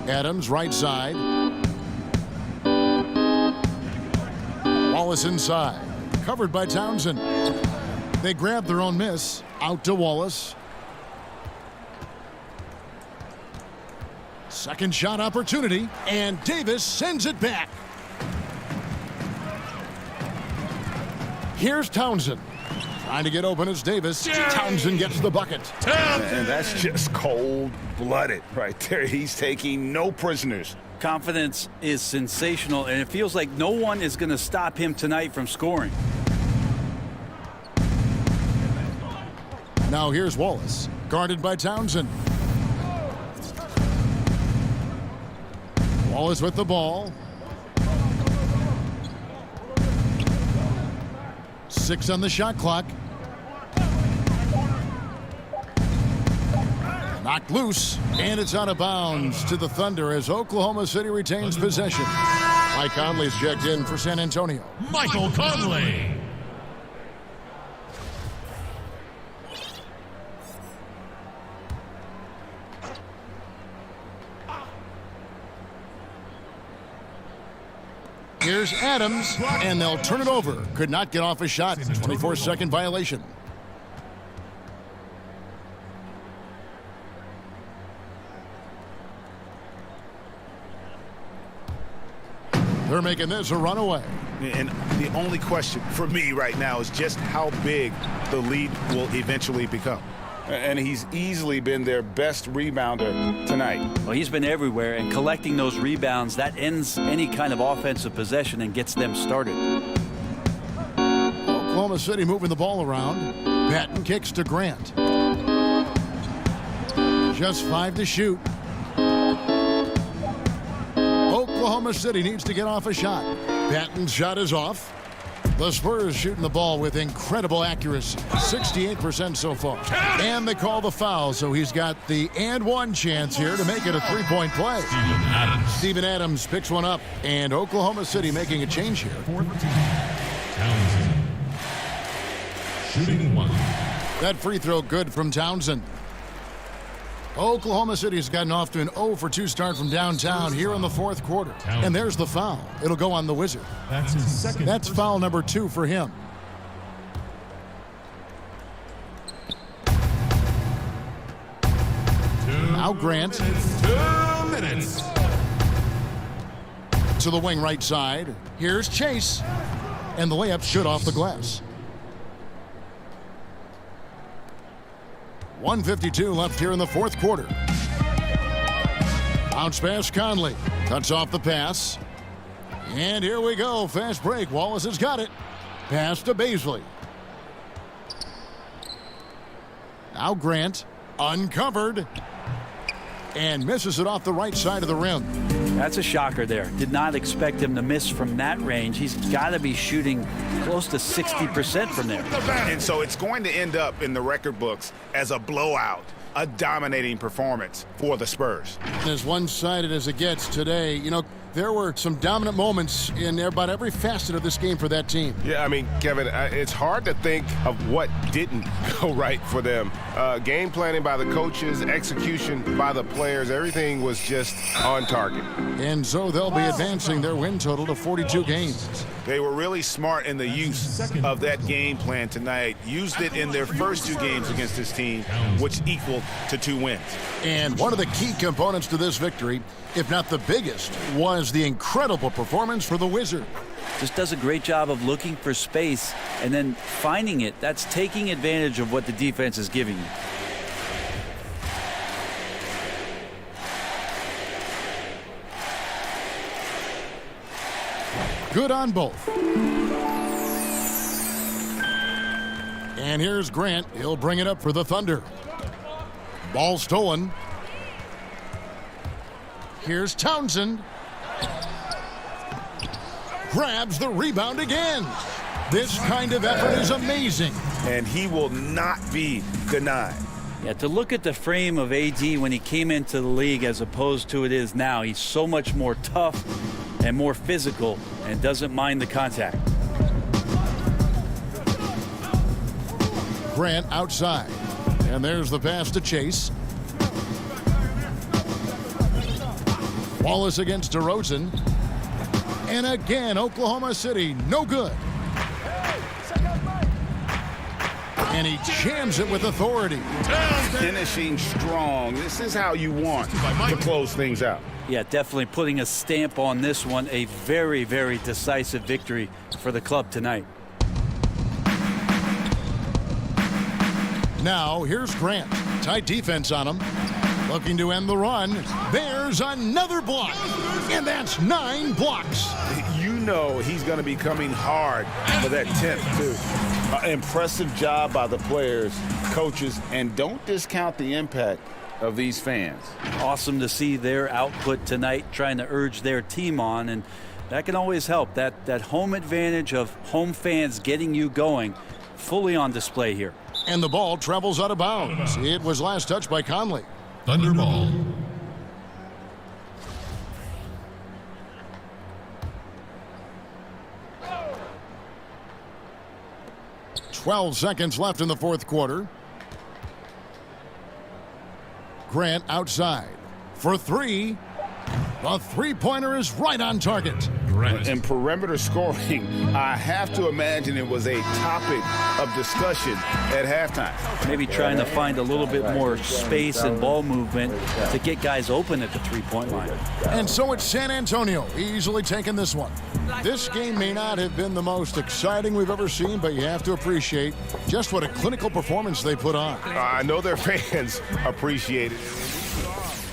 Adams right side. Wallace inside. Covered by Townsend. They grab their own miss. Out to Wallace. Second shot opportunity. And Davis sends it back. Here's Townsend. Trying to get open as Davis. Townsend gets the bucket. And that's just cold-blooded right there. He's taking no prisoners. Confidence is sensational, and it feels like no one is going to stop him tonight from scoring. Now here's Wallace, guarded by Townsend. Wallace with the ball. 6 on the shot clock. Knocked loose, and it's out of bounds to the Thunder as Oklahoma City retains possession. Mike Conley's checked in for San Antonio. Michael Conley. Here's Adams, and they'll turn it over. Could not get off a shot. 24-second violation. They're making this a runaway. And the only question for me right now is just how big the lead will eventually become. And he's easily been their best rebounder tonight. Well, he's been everywhere, and collecting those rebounds, that ends any kind of offensive possession and gets them started. Oklahoma City moving the ball around. Patton kicks to Grant. Just 5 to shoot. Oklahoma City needs to get off a shot. Patton's shot is off. The Spurs shooting the ball with incredible accuracy. 68% so far. And they call the foul, so he's got the and one chance here to make it a three-point play. Steven Adams picks one up, and Oklahoma City making a change here. Townsend. Shooting 1. That free throw good from Townsend. Oklahoma City has gotten off to an 0-for-2 start from downtown here in the fourth quarter. And there's the foul. It'll go on the Wizard. That's his second. That's foul number 2 for him. Now Grant. 2 minutes. To the wing right side. Here's Chase. And the layup should off the glass. 1:52 left here in the fourth quarter. Bounce pass Conley. Cuts off the pass. And here we go. Fast break. Wallace has got it. Pass to Baisley. Now Grant. Uncovered. And misses it off the right side of the rim. That's a shocker there. Did not expect him to miss from that range. He's got to be shooting close to 60% from there. And so it's going to end up in the record books as a blowout, a dominating performance for the Spurs. As one-sided as it gets today, you know, there were some dominant moments in about every facet of this game for that team. Yeah, I mean, Kevin, it's hard to think of what didn't go right for them. Game planning by the coaches, execution by the players, everything was just on target. And so they'll be advancing their win total to 42 games. They were really smart in the use of that game plan tonight. Used it in their first 2 games against this team, which equaled to 2 wins. And one of the key components to this victory, if not the biggest, was the incredible performance for the Wizard. Just does a great job of looking for space and then finding it. That's taking advantage of what the defense is giving you. Good on both. And here's Grant. He'll bring it up for the Thunder. Ball stolen. Here's Townsend. Grabs the rebound again. This kind of effort is amazing. And he will not be denied. Yeah, to look at the frame of AD when he came into the league as opposed to it is now, he's so much more tough and more physical and doesn't mind the contact. Grant outside. And there's the pass to Chase. Wallace against DeRozan. And again, Oklahoma City, no good. And he jams it with authority. Finishing strong. This is how you want to close things out. Yeah, definitely putting a stamp on this one. A very, very decisive victory for the club tonight. Now, here's Grant. Tight defense on him. Looking to end the run. There's another block. And that's 9 blocks. You know he's going to be coming hard for that 10th, too. Impressive job by the players, coaches, and don't discount the impact of these fans. Awesome to see their output tonight, trying to urge their team on, and that can always help. That home advantage of home fans getting you going, fully on display here. And the ball travels out of bounds. It was last touched by Conley. Thunder ball. "12 seconds left in the fourth quarter. Grant outside for 3. The three-pointer is right on target. In perimeter scoring, I have to imagine it was a topic of discussion at halftime. Maybe trying to find a little bit more space and ball movement to get guys open at the three-point line. And so it's San Antonio easily taking this one. This game may not have been the most exciting we've ever seen, but you have to appreciate just what a clinical performance they put on. I know their fans appreciate it.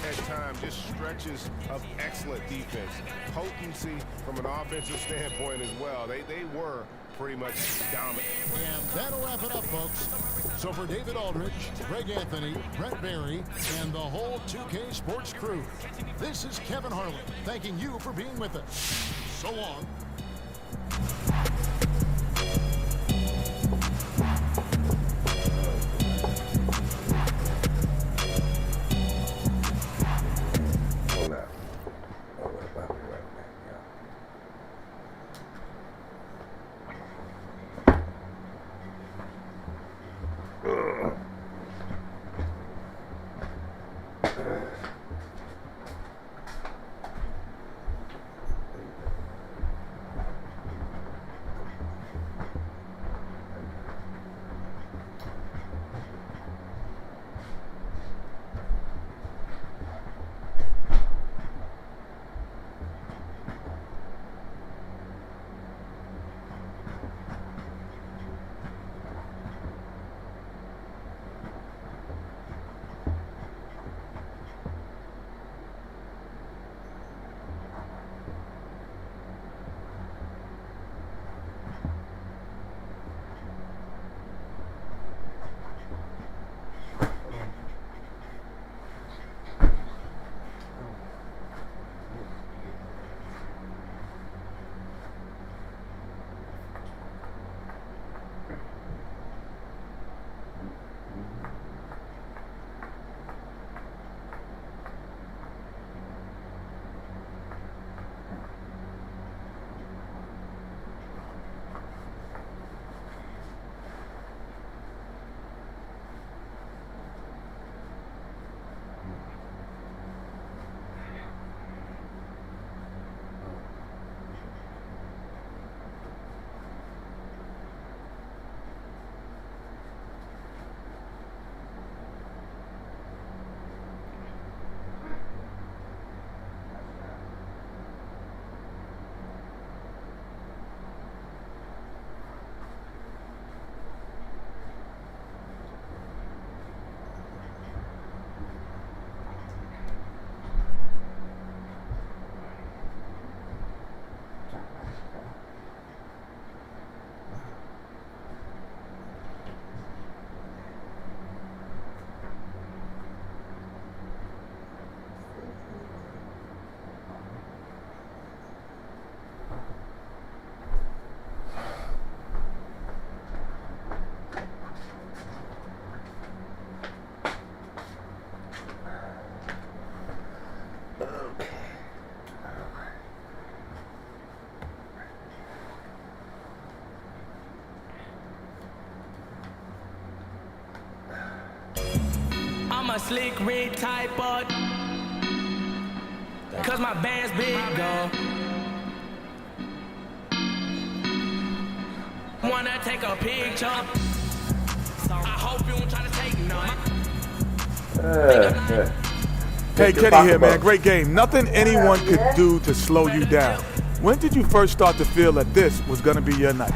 At times, just stretches of excellent defense. Potency from an offensive standpoint as well. They were pretty much dominant. And that'll wrap it up, folks. So for David Aldridge, Greg Anthony, Brent Barry, and the whole 2K Sports crew, this is Kevin Harlan thanking you for being with us. So long. Hold up. I'll be right back, y'all. I'm a slick rig type of, cause my band's bigger. Wanna take a picture? I hope you don't try to take none. Hey, Kenny here, man. Great game. Nothing anyone could do to slow you down. When did you first start to feel that this was going to be your night?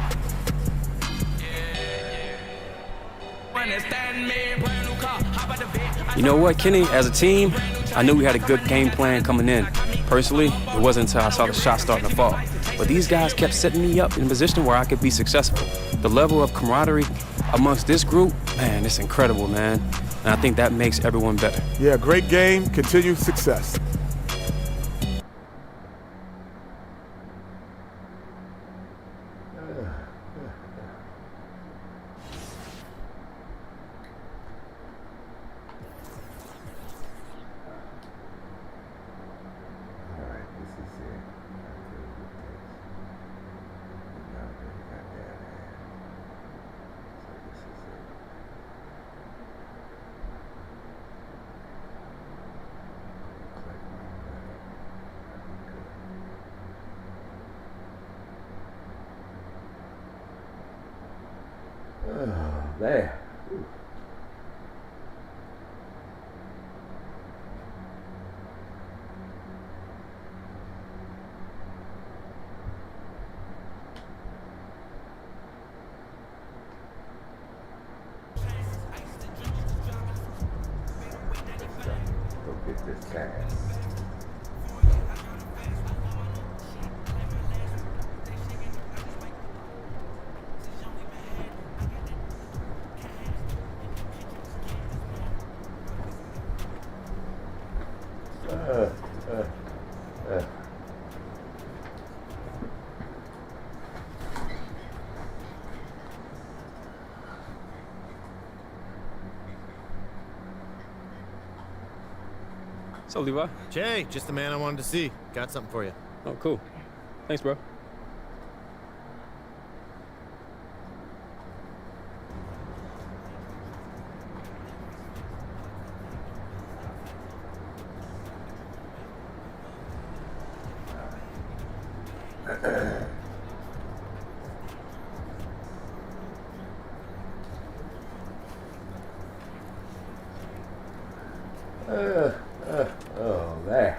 You know what, Kenny? As a team, I knew we had a good game plan coming in. Personally, it wasn't until I saw the shot starting to fall. But these guys kept setting me up in a position where I could be successful. The level of camaraderie amongst this group, man, it's incredible, man. And I think that makes everyone better. Yeah, great game. Continued success. there. Go get this cash. So, Levi? Jay, just the man I wanted to see. Got something for you. Oh, cool. Thanks, bro. Oh, there.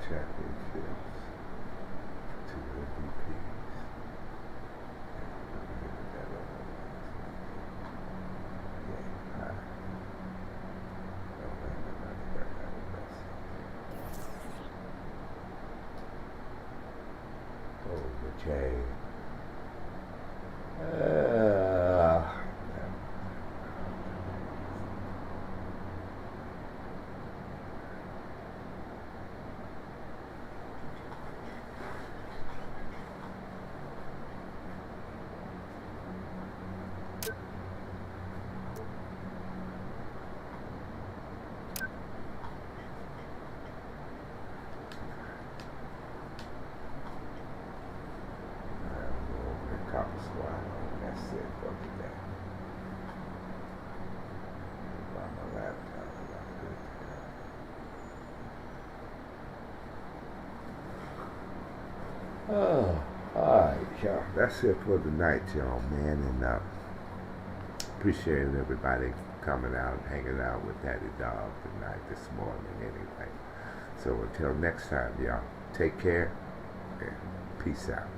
Championships, 2 MVPs. Oh, Jay. That's it for today. Buy my laptop. Oh, all right, y'all. That's it for tonight, y'all, man. And appreciate everybody coming out and hanging out with Daddy Dog tonight, this morning, anyway. So until next time, y'all, take care and peace out.